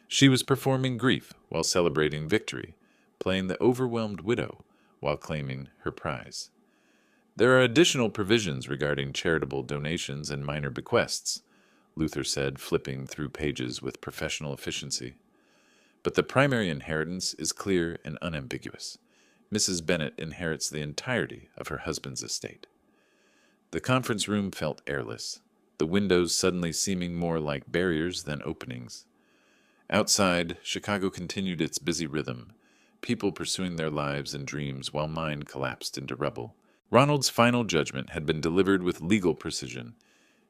She was performing grief while celebrating victory, playing the overwhelmed widow while claiming her prize. There are additional provisions regarding charitable donations and minor bequests, Luther said, flipping through pages with professional efficiency. But the primary inheritance is clear and unambiguous. Mrs. Bennet inherits the entirety of her husband's estate. The conference room felt airless, the windows suddenly seeming more like barriers than openings. Outside, Chicago continued its busy rhythm, people pursuing their lives and dreams while mine collapsed into rubble. Ronald's final judgment had been delivered with legal precision.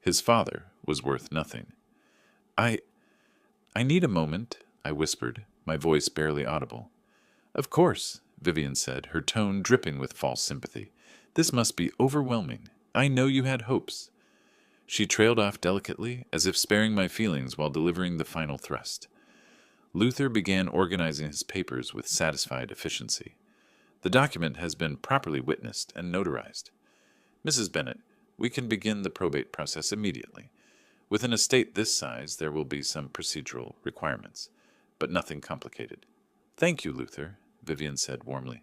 His father was worth nothing. I need a moment, I whispered, my voice barely audible. Of course, Vivian said, her tone dripping with false sympathy. This must be overwhelming. I know you had hopes. She trailed off delicately, as if sparing my feelings while delivering the final thrust. Luther began organizing his papers with satisfied efficiency. The document has been properly witnessed and notarized. Mrs. Bennet, we can begin the probate process immediately. With an estate this size, there will be some procedural requirements, but nothing complicated. Thank you, Luther, Vivian said warmly.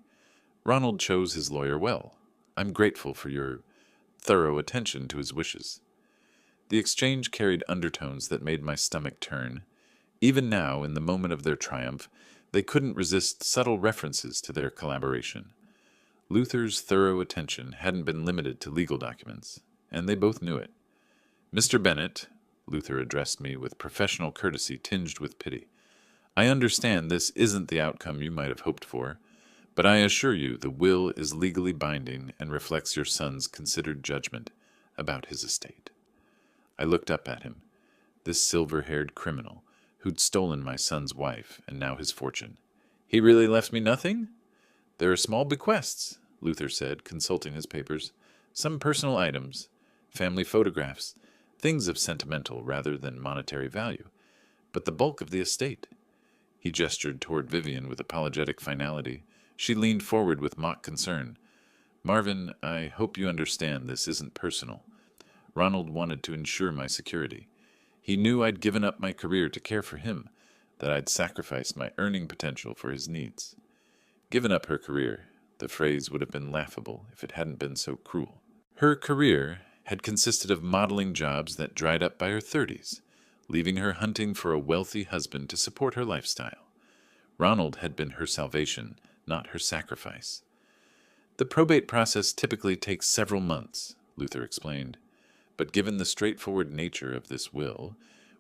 Ronald chose his lawyer well. I'm grateful for your thorough attention to his wishes. The exchange carried undertones that made my stomach turn. Even now, in the moment of their triumph, they couldn't resist subtle references to their collaboration. Luther's thorough attention hadn't been limited to legal documents, and they both knew it. Mr. Bennet, Luther addressed me with professional courtesy tinged with pity, I understand this isn't the outcome you might have hoped for, but I assure you the will is legally binding and reflects your son's considered judgment about his estate. I looked up at him, this silver-haired criminal who'd stolen my son's wife and now his fortune. He really left me nothing? There are small bequests, Luther said, consulting his papers. Some personal items, family photographs, things of sentimental rather than monetary value. But the bulk of the estate. He gestured toward Vivian with apologetic finality. She leaned forward with mock concern. Marvin, I hope you understand this isn't personal. Ronald wanted to ensure my security. He knew I'd given up my career to care for him, that I'd sacrificed my earning potential for his needs. Given up her career, the phrase would have been laughable if it hadn't been so cruel. Her career had consisted of modeling jobs that dried up by her 30s, leaving her hunting for a wealthy husband to support her lifestyle. Ronald had been her salvation, not her sacrifice. The probate process typically takes several months, Luther explained, but given the straightforward nature of this will,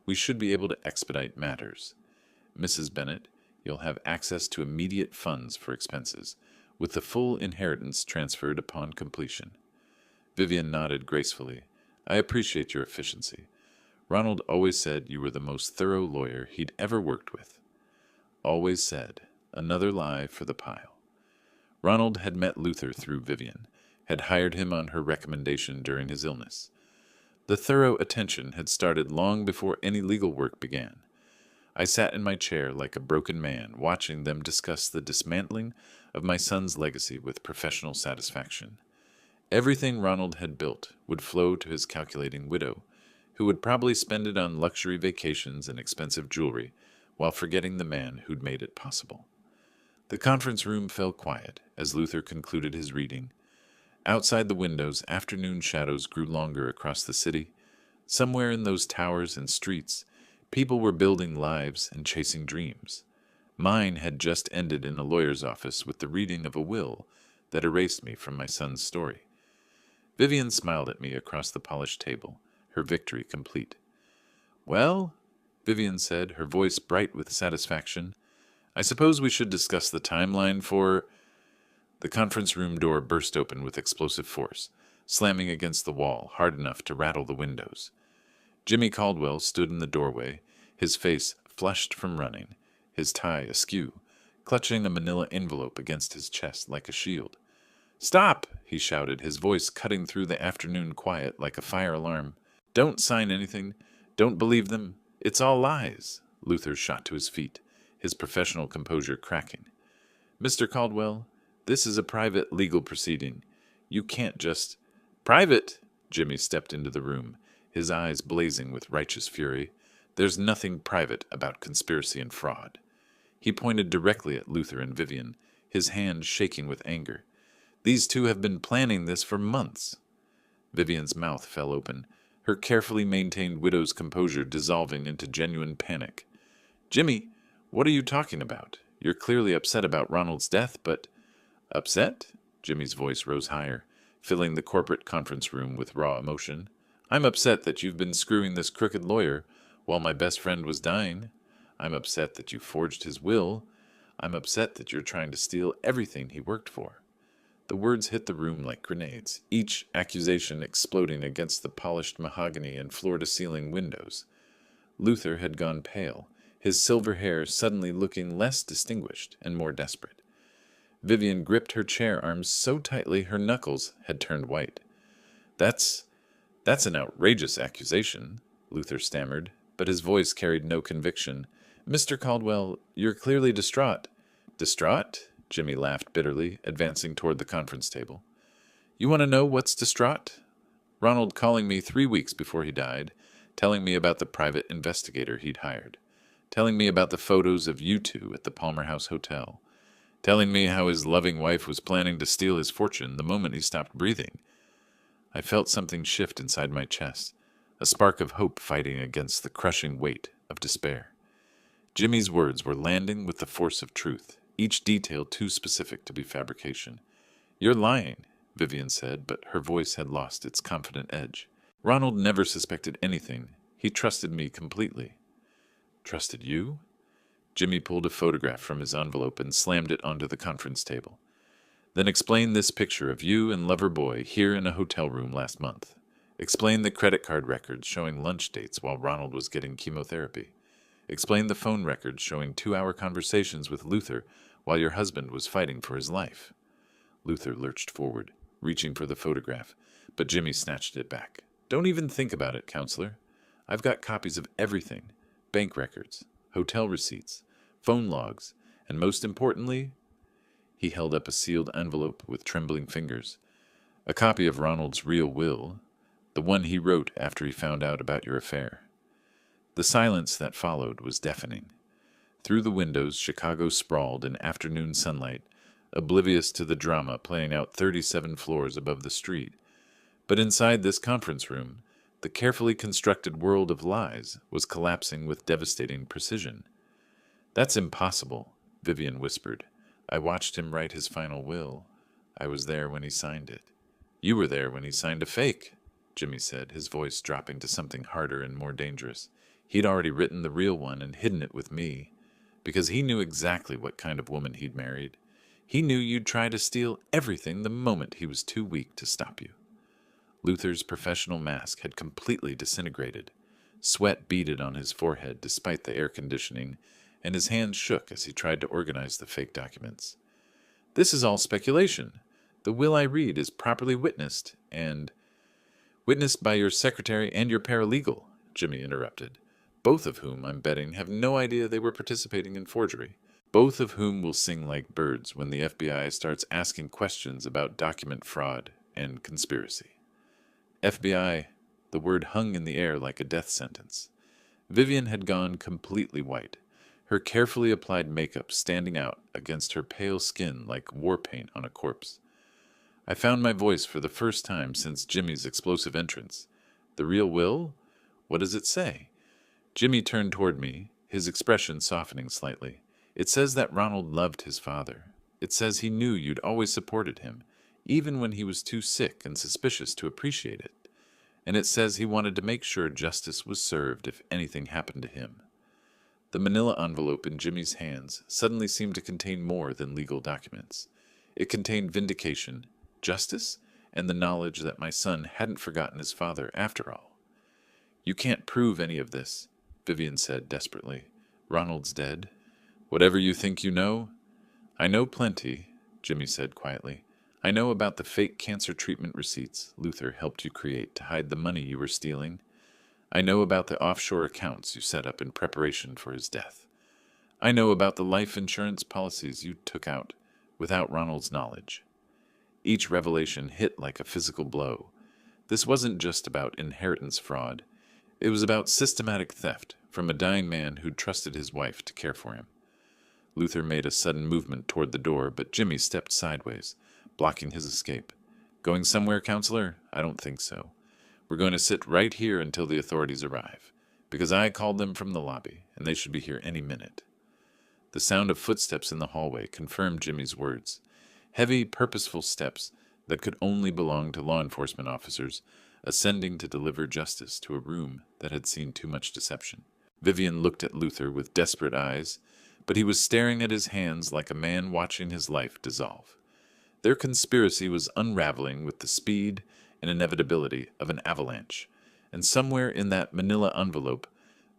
we should be able to expedite matters. Mrs. Bennet, you'll have access to immediate funds for expenses, with the full inheritance transferred upon completion. Vivian nodded gracefully. I appreciate your efficiency. Ronald always said you were the most thorough lawyer he'd ever worked with. Always said, another lie for the pile. Ronald had met Luther through Vivian, had hired him on her recommendation during his illness. The thorough attention had started long before any legal work began. I sat in my chair like a broken man, watching them discuss the dismantling of my son's legacy with professional satisfaction. Everything Ronald had built would flow to his calculating widow, who would probably spend it on luxury vacations and expensive jewelry, while forgetting the man who'd made it possible. The conference room fell quiet as Luther concluded his reading. Outside the windows, afternoon shadows grew longer across the city. Somewhere in those towers and streets, people were building lives and chasing dreams. Mine had just ended in a lawyer's office with the reading of a will that erased me from my son's story. Vivian smiled at me across the polished table, her victory complete. "Well," Vivian said, her voice bright with satisfaction, "I suppose we should discuss the timeline for—" The conference room door burst open with explosive force, slamming against the wall hard enough to rattle the windows. Jimmy Caldwell stood in the doorway, his face flushed from running, his tie askew, clutching a manila envelope against his chest like a shield. "Stop!" he shouted, his voice cutting through the afternoon quiet like a fire alarm. "Don't sign anything. Don't believe them. It's all lies." Luther shot to his feet, his professional composure cracking. "Mr. Caldwell, this is a private legal proceeding. You can't just—" "Private!" Jimmy stepped into the room, his eyes blazing with righteous fury. "There's nothing private about conspiracy and fraud." He pointed directly at Luther and Vivian, his hand shaking with anger. "These two have been planning this for months." Vivian's mouth fell open, her carefully maintained widow's composure dissolving into genuine panic. "Jimmy, what are you talking about? You're clearly upset about Ronald's death, but—" "Upset?" Jimmy's voice rose higher, filling the corporate conference room with raw emotion. "I'm upset that you've been screwing this crooked lawyer while my best friend was dying. I'm upset that you forged his will. I'm upset that you're trying to steal everything he worked for." The words hit the room like grenades, each accusation exploding against the polished mahogany and floor-to-ceiling windows. Luther had gone pale, his silver hair suddenly looking less distinguished and more desperate. Vivian gripped her chair arms so tightly her knuckles had turned white. That's an outrageous accusation," Luther stammered, but his voice carried no conviction. "Mr. Caldwell, you're clearly distraught." "Distraught?" Jimmy laughed bitterly, advancing toward the conference table. "You want to know what's distraught? Ronald calling me 3 weeks before he died, telling me about the private investigator he'd hired, telling me about the photos of you two at the Palmer House Hotel, telling me how his loving wife was planning to steal his fortune the moment he stopped breathing." I felt something shift inside my chest, a spark of hope fighting against the crushing weight of despair. Jimmy's words were landing with the force of truth, each detail too specific to be fabrication. "You're lying," Vivian said, but her voice had lost its confident edge. "Ronald never suspected anything. He trusted me completely." "Trusted you?" Jimmy pulled a photograph from his envelope and slammed it onto the conference table. "Then explain this picture of you and lover boy here in a hotel room last month. Explain the credit card records showing lunch dates while Ronald was getting chemotherapy. Explain the phone records showing 2-hour conversations with Luther while your husband was fighting for his life." Luther lurched forward, reaching for the photograph, but Jimmy snatched it back. "Don't even think about it, counselor. I've got copies of everything. Bank records, hotel receipts, phone logs, and most importantly—" He held up a sealed envelope with trembling fingers. "A copy of Ronald's real will, the one he wrote after he found out about your affair." The silence that followed was deafening. Through the windows, Chicago sprawled in afternoon sunlight, oblivious to the drama playing out 37 floors above the street. But inside this conference room, the carefully constructed world of lies was collapsing with devastating precision. "That's impossible," Vivian whispered. "I watched him write his final will. I was there when he signed it." "You were there when he signed a fake," Jimmy said, his voice dropping to something harder and more dangerous. "He'd already written the real one and hidden it with me, because he knew exactly what kind of woman he'd married. He knew you'd try to steal everything the moment he was too weak to stop you." Luther's professional mask had completely disintegrated. Sweat beaded on his forehead despite the air conditioning, and his hands shook as he tried to organize the fake documents. "This is all speculation. The will I read is properly witnessed, and—" "Witnessed by your secretary and your paralegal," Jimmy interrupted, "both of whom, I'm betting, have no idea they were participating in forgery. Both of whom will sing like birds when the FBI starts asking questions about document fraud and conspiracy." FBI, the word hung in the air like a death sentence. Vivian had gone completely white, her carefully applied makeup standing out against her pale skin like war paint on a corpse. I found my voice for the first time since Jimmy's explosive entrance. "The real will? What does it say?" Jimmy turned toward me, his expression softening slightly. It says that Ronald loved his father. It says he knew you'd always supported him, even when he was too sick and suspicious to appreciate it. And it says he wanted to make sure justice was served if anything happened to him. The manila envelope in Jimmy's hands suddenly seemed to contain more than legal documents. It contained vindication, justice, and the knowledge that my son hadn't forgotten his father after all. "You can't prove any of this," Vivian said desperately. "Ronald's dead. Whatever you think you know." "I know plenty," Jimmy said quietly. "I know about the fake cancer treatment receipts Luther helped you create to hide the money you were stealing. I know about the offshore accounts you set up in preparation for his death. I know about the life insurance policies you took out without Ronald's knowledge." Each revelation hit like a physical blow. This wasn't just about inheritance fraud. It was about systematic theft from a dying man who'd trusted his wife to care for him. Luther made a sudden movement toward the door, but Jimmy stepped sideways, blocking his escape. "Going somewhere, counselor? I don't think so. We're going to sit right here until the authorities arrive, because I called them from the lobby, and they should be here any minute." The sound of footsteps in the hallway confirmed Jimmy's words. Heavy, purposeful steps that could only belong to law enforcement officers ascending to deliver justice to a room that had seen too much deception. Vivian looked at Luther with desperate eyes, but he was staring at his hands like a man watching his life dissolve. Their conspiracy was unraveling with the speed and inevitability of an avalanche, and somewhere in that manila envelope,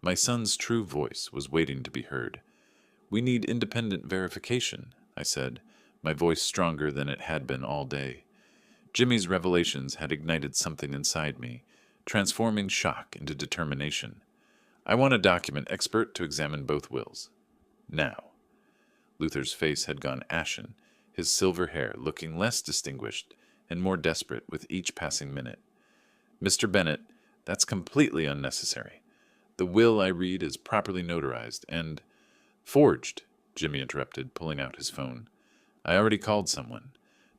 my son's true voice was waiting to be heard. "We need independent verification," I said, my voice stronger than it had been all day. Jimmy's revelations had ignited something inside me, transforming shock into determination. "I want a document expert to examine both wills. Now." Luther's face had gone ashen, his silver hair looking less distinguished and more desperate with each passing minute. "Mr. Bennett, that's completely unnecessary. The will I read is properly notarized and—" "Forged," Jimmy interrupted, pulling out his phone. "I already called someone.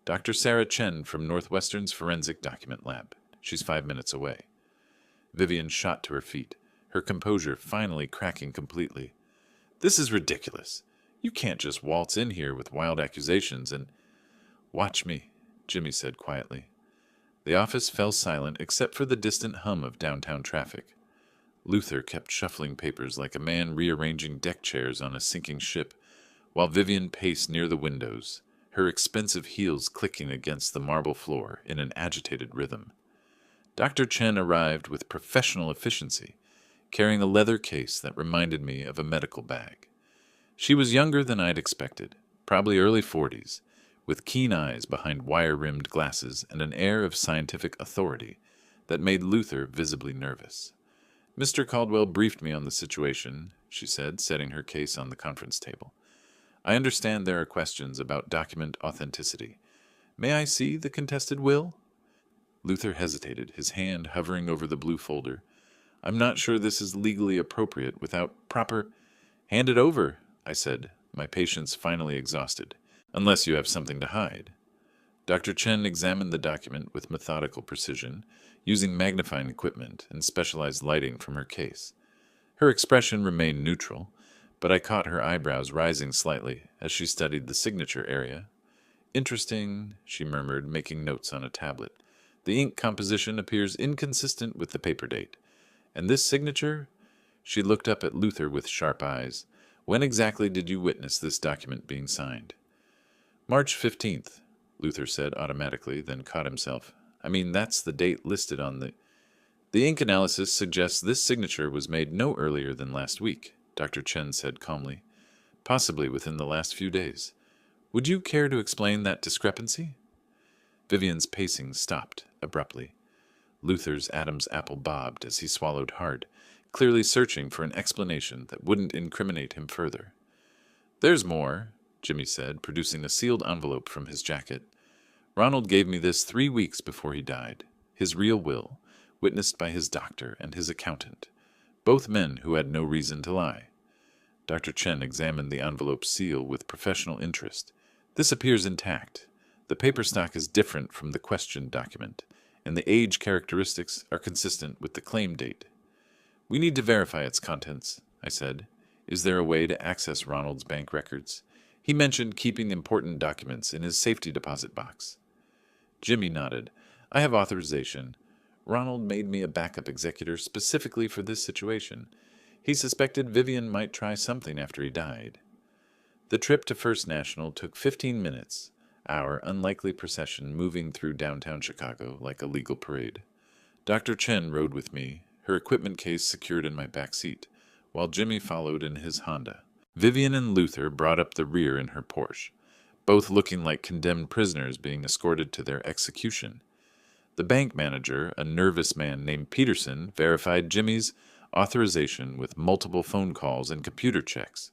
Dr. Sarah Chen from Northwestern's Forensic Document Lab. She's 5 minutes away." Vivian shot to her feet, her composure finally cracking completely. "This is ridiculous. You can't just waltz in here with wild accusations and—" "Watch me," Jimmy said quietly. The office fell silent except for the distant hum of downtown traffic. Luther kept shuffling papers like a man rearranging deck chairs on a sinking ship, while Vivian paced near the windows, her expensive heels clicking against the marble floor in an agitated rhythm. Dr. Chen arrived with professional efficiency, carrying a leather case that reminded me of a medical bag. She was younger than I'd expected, probably early 40s, with keen eyes behind wire-rimmed glasses and an air of scientific authority that made Luther visibly nervous. "Mr. Caldwell briefed me on the situation," she said, setting her case on the conference table. "I understand there are questions about document authenticity. May I see the contested will?" Luther hesitated, his hand hovering over the blue folder. "I'm not sure this is legally appropriate without proper—" "Hand it over," I said, my patience finally exhausted, "unless you have something to hide." Dr. Chen examined the document with methodical precision, using magnifying equipment and specialized lighting from her case. Her expression remained neutral, but I caught her eyebrows rising slightly as she studied the signature area. "Interesting," she murmured, making notes on a tablet. "The ink composition appears inconsistent with the paper date. And this signature?" She looked up at Luther with sharp eyes. "When exactly did you witness this document being signed?" "March 15th, Luther said automatically, then caught himself. "I mean, that's the date listed on the—" "The ink analysis suggests this signature was made no earlier than last week," Dr. Chen said calmly. "Possibly within the last few days. Would you care to explain that discrepancy?" Vivian's pacing stopped abruptly. Luther's Adam's apple bobbed as he swallowed hard, clearly searching for an explanation that wouldn't incriminate him further. "There's more," Jimmy said, producing a sealed envelope from his jacket. "Ronald gave me this 3 weeks before he died. His real will, witnessed by his doctor and his accountant, both men who had no reason to lie." Dr. Chen examined the envelope seal with professional interest. "This appears intact. The paper stock is different from the questioned document, and the age characteristics are consistent with the claim date." "We need to verify its contents," I said. Is there a way to access Ronald's bank records? He mentioned keeping important documents in his safety deposit box. Jimmy nodded. I have authorization. Ronald made me a backup executor specifically for this situation. He suspected Vivian might try something after he died. The trip to First National took 15 minutes, our unlikely procession moving through downtown Chicago like a legal parade. Dr. Chen rode with me, her equipment case secured in my back seat, while Jimmy followed in his Honda. Vivian and Luther brought up the rear in her Porsche, both looking like condemned prisoners being escorted to their execution. The bank manager, a nervous man named Peterson, verified Jimmy's authorization with multiple phone calls and computer checks.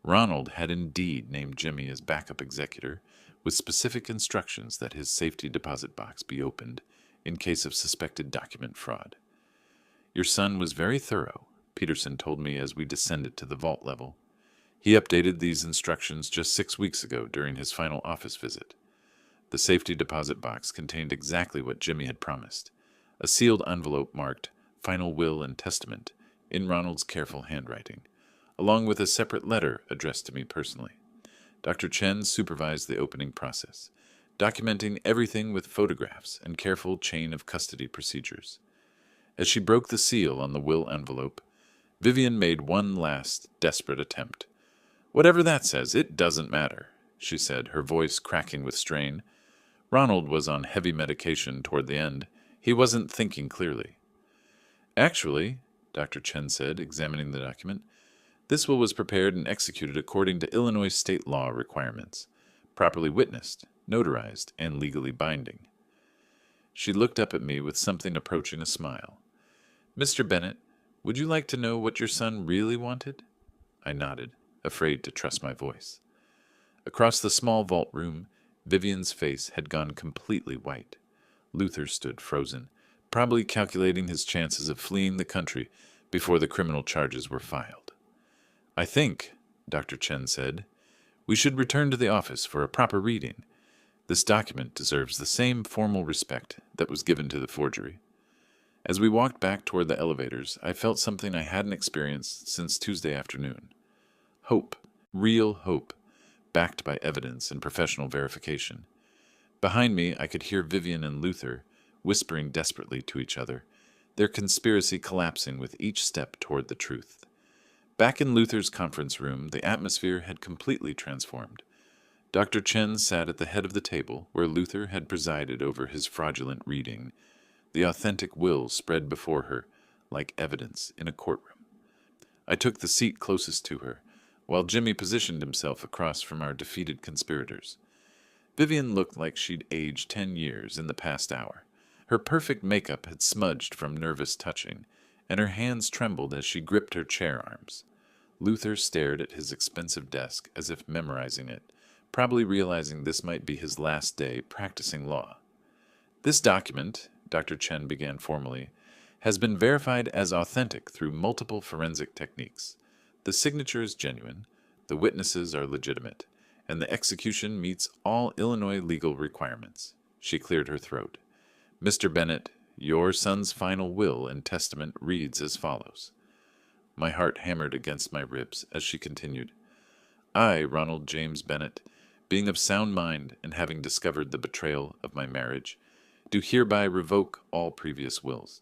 Ronald had indeed named Jimmy as backup executor, with specific instructions that his safety deposit box be opened in case of suspected document fraud. Your son was very thorough, Peterson told me as we descended to the vault level. He updated these instructions just 6 weeks ago during his final office visit. The safety deposit box contained exactly what Jimmy had promised, a sealed envelope marked Final Will and Testament in Ronald's careful handwriting, along with a separate letter addressed to me personally. Dr. Chen supervised the opening process, documenting everything with photographs and careful chain of custody procedures. As she broke the seal on the will envelope, Vivian made one last, desperate attempt. Whatever that says, it doesn't matter, she said, her voice cracking with strain. Ronald was on heavy medication toward the end. He wasn't thinking clearly. Actually, Dr. Chen said, examining the document, this will was prepared and executed according to Illinois state law requirements, properly witnessed, notarized, and legally binding. She looked up at me with something approaching a smile. Mr. Bennett, would you like to know what your son really wanted? I nodded, afraid to trust my voice. Across the small vault room, Vivian's face had gone completely white. Luther stood frozen, probably calculating his chances of fleeing the country before the criminal charges were filed. I think, Dr. Chen said, we should return to the office for a proper reading. This document deserves the same formal respect that was given to the forgery. As we walked back toward the elevators, I felt something I hadn't experienced since Tuesday afternoon. Hope, real hope, backed by evidence and professional verification. Behind me, I could hear Vivian and Luther whispering desperately to each other, their conspiracy collapsing with each step toward the truth. Back in Luther's conference room, the atmosphere had completely transformed. Dr. Chen sat at the head of the table where Luther had presided over his fraudulent reading, the authentic will spread before her like evidence in a courtroom. I took the seat closest to her, while Jimmy positioned himself across from our defeated conspirators. Vivian looked like she'd aged 10 years in the past hour. Her perfect makeup had smudged from nervous touching, and her hands trembled as she gripped her chair arms. Luther stared at his expensive desk as if memorizing it, probably realizing this might be his last day practicing law. This document, Dr. Chen began formally, has been verified as authentic through multiple forensic techniques. The signature is genuine, the witnesses are legitimate, and the execution meets all Illinois legal requirements. She cleared her throat. Mr. Bennett, your son's final will and testament reads as follows. My heart hammered against my ribs as she continued. I, Ronald James Bennett, being of sound mind and having discovered the betrayal of my marriage, do hereby revoke all previous wills.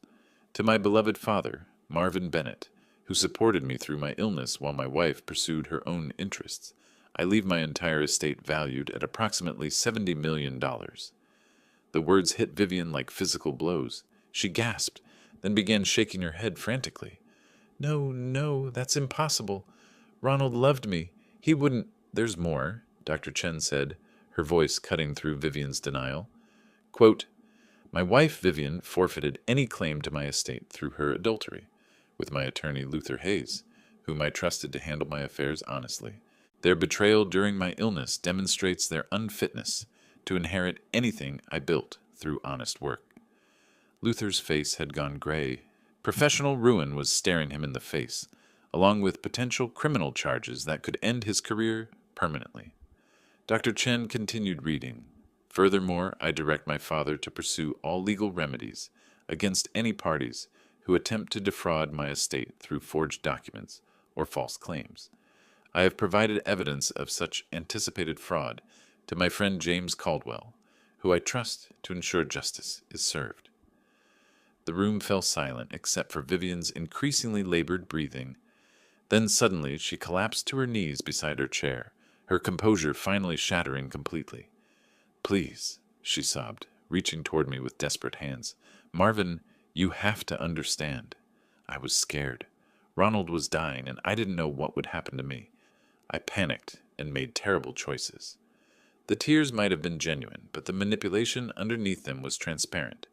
To my beloved father, Marvin Bennett, who supported me through my illness while my wife pursued her own interests, I leave my entire estate valued at approximately $70 million. The words hit Vivian like physical blows. She gasped, then began shaking her head frantically. No, no, that's impossible. Ronald loved me. He wouldn't... There's more, Dr. Chen said, her voice cutting through Vivian's denial. Quote, my wife, Vivian, forfeited any claim to my estate through her adultery with my attorney, Luther Hayes, whom I trusted to handle my affairs honestly. Their betrayal during my illness demonstrates their unfitness to inherit anything I built through honest work. Luther's face had gone gray. Professional ruin was staring him in the face, along with potential criminal charges that could end his career permanently. Dr. Chen continued reading. Furthermore, I direct my father to pursue all legal remedies against any parties who attempt to defraud my estate through forged documents or false claims. I have provided evidence of such anticipated fraud to my friend James Caldwell, who I trust to ensure justice is served. The room fell silent except for Vivian's increasingly labored breathing. Then suddenly she collapsed to her knees beside her chair, her composure finally shattering completely. "Please," she sobbed, reaching toward me with desperate hands. "Marvin, you have to understand. I was scared. Ronald was dying, and I didn't know what would happen to me. I panicked and made terrible choices." The tears might have been genuine, but the manipulation underneath them was transparent.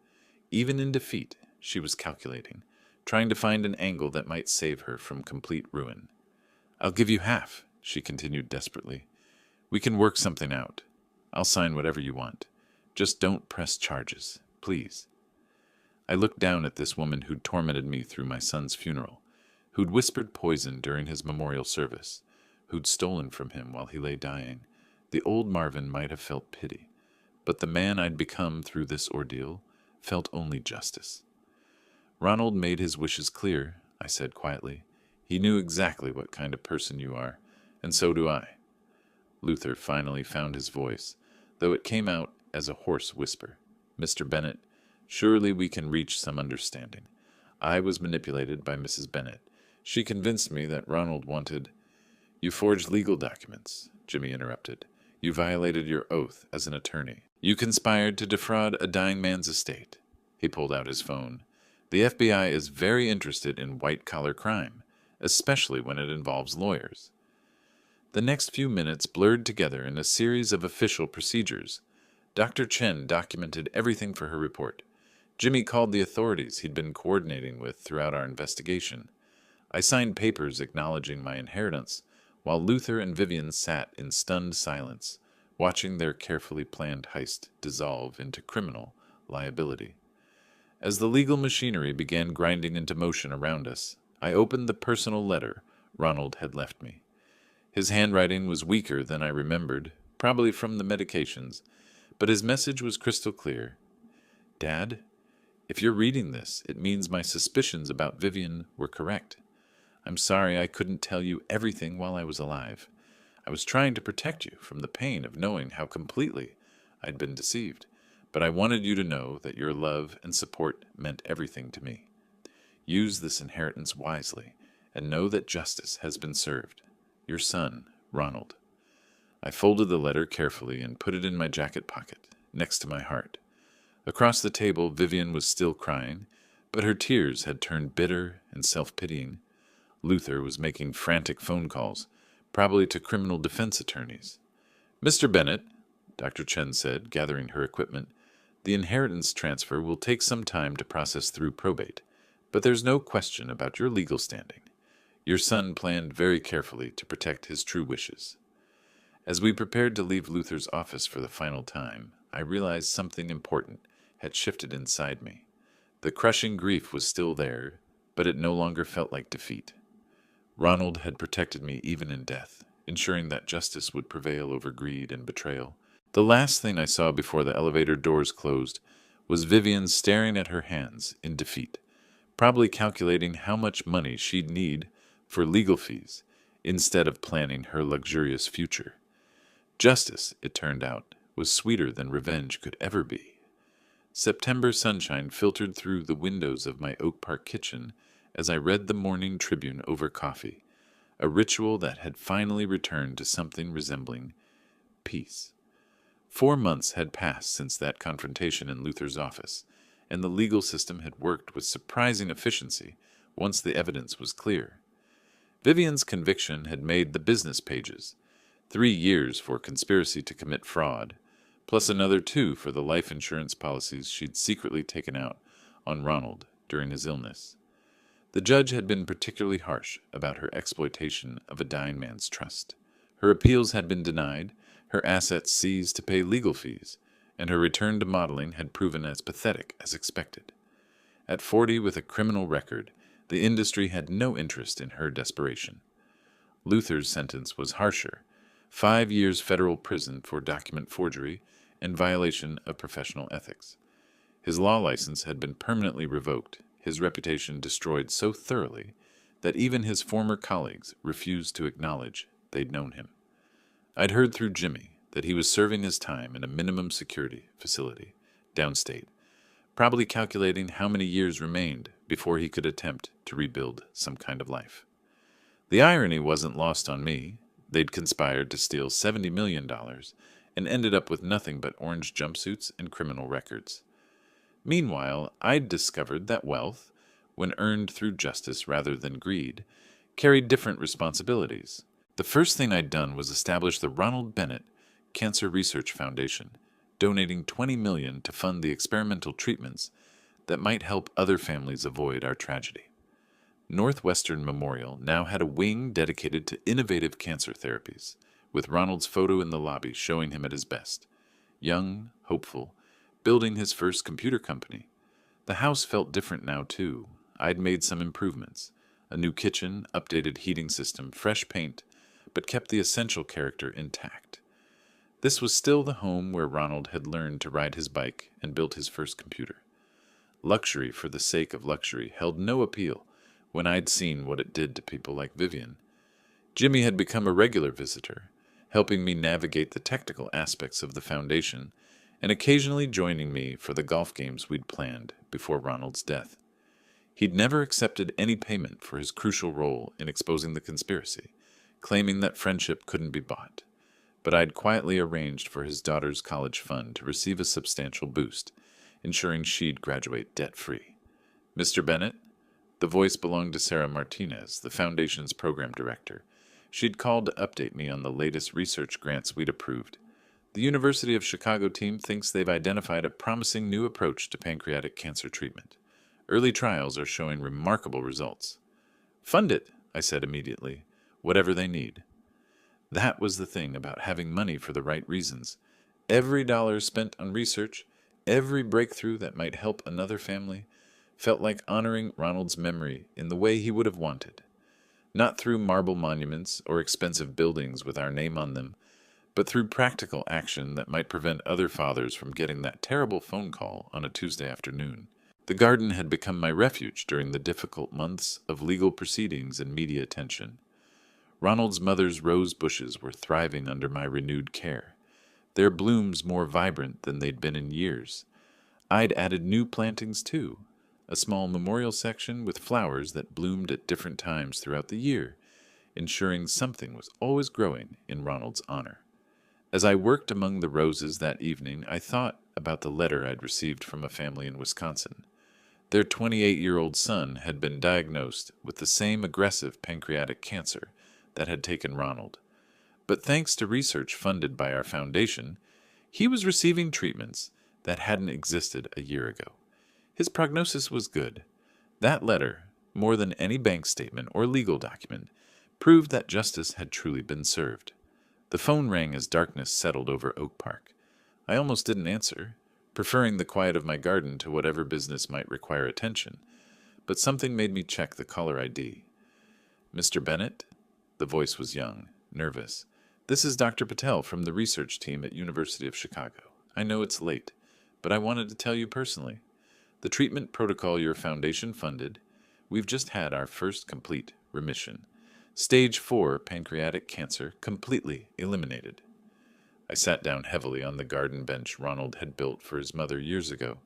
Even in defeat, she was calculating, trying to find an angle that might save her from complete ruin. "I'll give you half," she continued desperately. "We can work something out. I'll sign whatever you want. Just don't press charges, please." I looked down at this woman who'd tormented me through my son's funeral, who'd whispered poison during his memorial service, who'd stolen from him while he lay dying. The old Marvin might have felt pity, but the man I'd become through this ordeal felt only justice. "Ronald made his wishes clear," I said quietly. "He knew exactly what kind of person you are, and so do I." Luther finally found his voice, though it came out as a hoarse whisper. "Mr. Bennett, surely we can reach some understanding. I was manipulated by Mrs. Bennett. She convinced me that Ronald wanted—" "You forged legal documents," Jimmy interrupted. "You violated your oath as an attorney. You conspired to defraud a dying man's estate." He pulled out his phone. "The FBI is very interested in white-collar crime, especially when it involves lawyers." The next few minutes blurred together in a series of official procedures. Dr. Chen documented everything for her report. Jimmy called the authorities he'd been coordinating with throughout our investigation. I signed papers acknowledging my inheritance, while Luther and Vivian sat in stunned silence, watching their carefully planned heist dissolve into criminal liability. As the legal machinery began grinding into motion around us, I opened the personal letter Ronald had left me. His handwriting was weaker than I remembered, probably from the medications, but his message was crystal clear. "Dad, if you're reading this, it means my suspicions about Vivian were correct. I'm sorry I couldn't tell you everything while I was alive. I was trying to protect you from the pain of knowing how completely I'd been deceived, but I wanted you to know that your love and support meant everything to me. Use this inheritance wisely, and know that justice has been served. Your son, Ronald." I folded the letter carefully and put it in my jacket pocket, next to my heart. Across the table, Vivian was still crying, but her tears had turned bitter and self-pitying. Luther was making frantic phone calls, probably to criminal defense attorneys. "Mr. Bennett," Dr. Chen said, gathering her equipment, "the inheritance transfer will take some time to process through probate, but there's no question about your legal standing. Your son planned very carefully to protect his true wishes." As we prepared to leave Luther's office for the final time, I realized something important had shifted inside me. The crushing grief was still there, but it no longer felt like defeat. Ronald had protected me even in death, ensuring that justice would prevail over greed and betrayal. The last thing I saw before the elevator doors closed was Vivian staring at her hands in defeat, probably calculating how much money she'd need for legal fees instead of planning her luxurious future. Justice, it turned out, was sweeter than revenge could ever be. September sunshine filtered through the windows of my Oak Park kitchen as I read the Morning Tribune over coffee, a ritual that had finally returned to something resembling peace. 4 months had passed since that confrontation in Luther's office, and the legal system had worked with surprising efficiency once the evidence was clear. Vivian's conviction had made the business pages, 3 years for conspiracy to commit fraud, plus another 2 for the life insurance policies she'd secretly taken out on Ronald during his illness. The judge had been particularly harsh about her exploitation of a dying man's trust. Her appeals had been denied, her assets seized to pay legal fees, and her return to modeling had proven as pathetic as expected. At 40 with a criminal record, the industry had no interest in her desperation. Luther's sentence was harsher, 5 years federal prison for document forgery and violation of professional ethics. His law license had been permanently revoked, his reputation destroyed so thoroughly that even his former colleagues refused to acknowledge they'd known him. I'd heard through Jimmy that he was serving his time in a minimum security facility downstate, probably calculating how many years remained before he could attempt to rebuild some kind of life. The irony wasn't lost on me. They'd conspired to steal $70 million and ended up with nothing but orange jumpsuits and criminal records. Meanwhile, I'd discovered that wealth, when earned through justice rather than greed, carried different responsibilities. The first thing I'd done was establish the Ronald Bennett Cancer Research Foundation, donating $20 million to fund the experimental treatments that might help other families avoid our tragedy. Northwestern Memorial now had a wing dedicated to innovative cancer therapies, with Ronald's photo in the lobby showing him at his best. Young, hopeful, building his first computer company. The house felt different now, too. I'd made some improvements. A new kitchen, updated heating system, fresh paint, but kept the essential character intact. This was still the home where Ronald had learned to ride his bike and built his first computer. Luxury for the sake of luxury held no appeal when I'd seen what it did to people like Vivian. Jimmy had become a regular visitor, helping me navigate the technical aspects of the foundation and occasionally joining me for the golf games we'd planned before Ronald's death. He'd never accepted any payment for his crucial role in exposing the conspiracy, claiming that friendship couldn't be bought. But I'd quietly arranged for his daughter's college fund to receive a substantial boost, ensuring she'd graduate debt-free. Mr. Bennett? The voice belonged to Sarah Martinez, the Foundation's program director. She'd called to update me on the latest research grants we'd approved. The University of Chicago team thinks they've identified a promising new approach to pancreatic cancer treatment. Early trials are showing remarkable results. Fund it, I said immediately. Whatever they need. That was the thing about having money for the right reasons. Every dollar spent on research, every breakthrough that might help another family, felt like honoring Ronald's memory in the way he would have wanted. Not through marble monuments or expensive buildings with our name on them, but through practical action that might prevent other fathers from getting that terrible phone call on a Tuesday afternoon. The garden had become my refuge during the difficult months of legal proceedings and media attention. Ronald's mother's rose bushes were thriving under my renewed care, their blooms more vibrant than they'd been in years. I'd added new plantings, too, a small memorial section with flowers that bloomed at different times throughout the year, ensuring something was always growing in Ronald's honor. As I worked among the roses that evening, I thought about the letter I'd received from a family in Wisconsin. Their 28-year-old son had been diagnosed with the same aggressive pancreatic cancer that had taken Ronald. But thanks to research funded by our foundation, he was receiving treatments that hadn't existed a year ago. His prognosis was good. That letter, more than any bank statement or legal document, proved that justice had truly been served. The phone rang as darkness settled over Oak Park. I almost didn't answer, preferring the quiet of my garden to whatever business might require attention, but something made me check the caller ID. Mr. Bennett? The voice was young, nervous. This is Dr. Patel from the research team at University of Chicago. I know it's late, but I wanted to tell you personally. The treatment protocol your foundation funded, we've just had our first complete remission. Stage 4 pancreatic cancer completely eliminated. I sat down heavily on the garden bench Ronald had built for his mother years ago.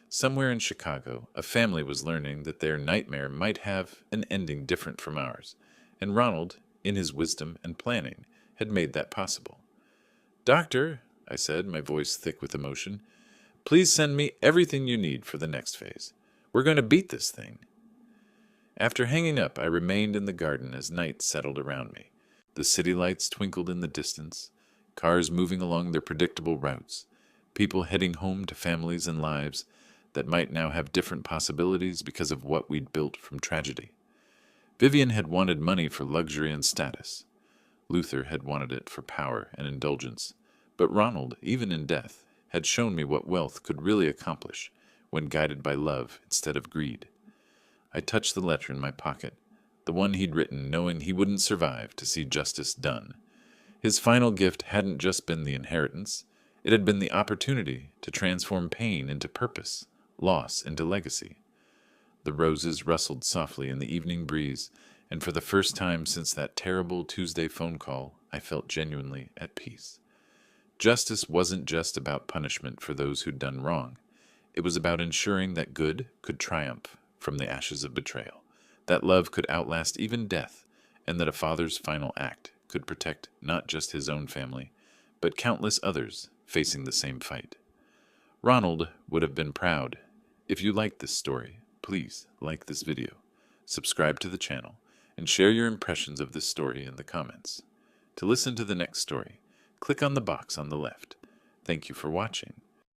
Somewhere in Chicago, a family was learning that their nightmare might have an ending different from ours, and Ronald, in his wisdom and planning, had made that possible. "Doctor," I said, my voice thick with emotion, "please send me everything you need for the next phase. We're going to beat this thing." After hanging up, I remained in the garden as night settled around me. The city lights twinkled in the distance, cars moving along their predictable routes, people heading home to families and lives that might now have different possibilities because of what we'd built from tragedy. Vivian had wanted money for luxury and status. Luther had wanted it for power and indulgence. But Ronald, even in death, had shown me what wealth could really accomplish when guided by love instead of greed. I touched the letter in my pocket, the one he'd written knowing he wouldn't survive to see justice done. His final gift hadn't just been the inheritance, it had been the opportunity to transform pain into purpose, loss into legacy. The roses rustled softly in the evening breeze, and for the first time since that terrible Tuesday phone call, I felt genuinely at peace. Justice wasn't just about punishment for those who'd done wrong. It was about ensuring that good could triumph from the ashes of betrayal, that love could outlast even death, and that a father's final act could protect not just his own family, but countless others facing the same fight. Ronald would have been proud. If you liked this story, please like this video, subscribe to the channel, and share your impressions of this story in the comments. To listen to the next story, click on the box on the left. Thank you for watching.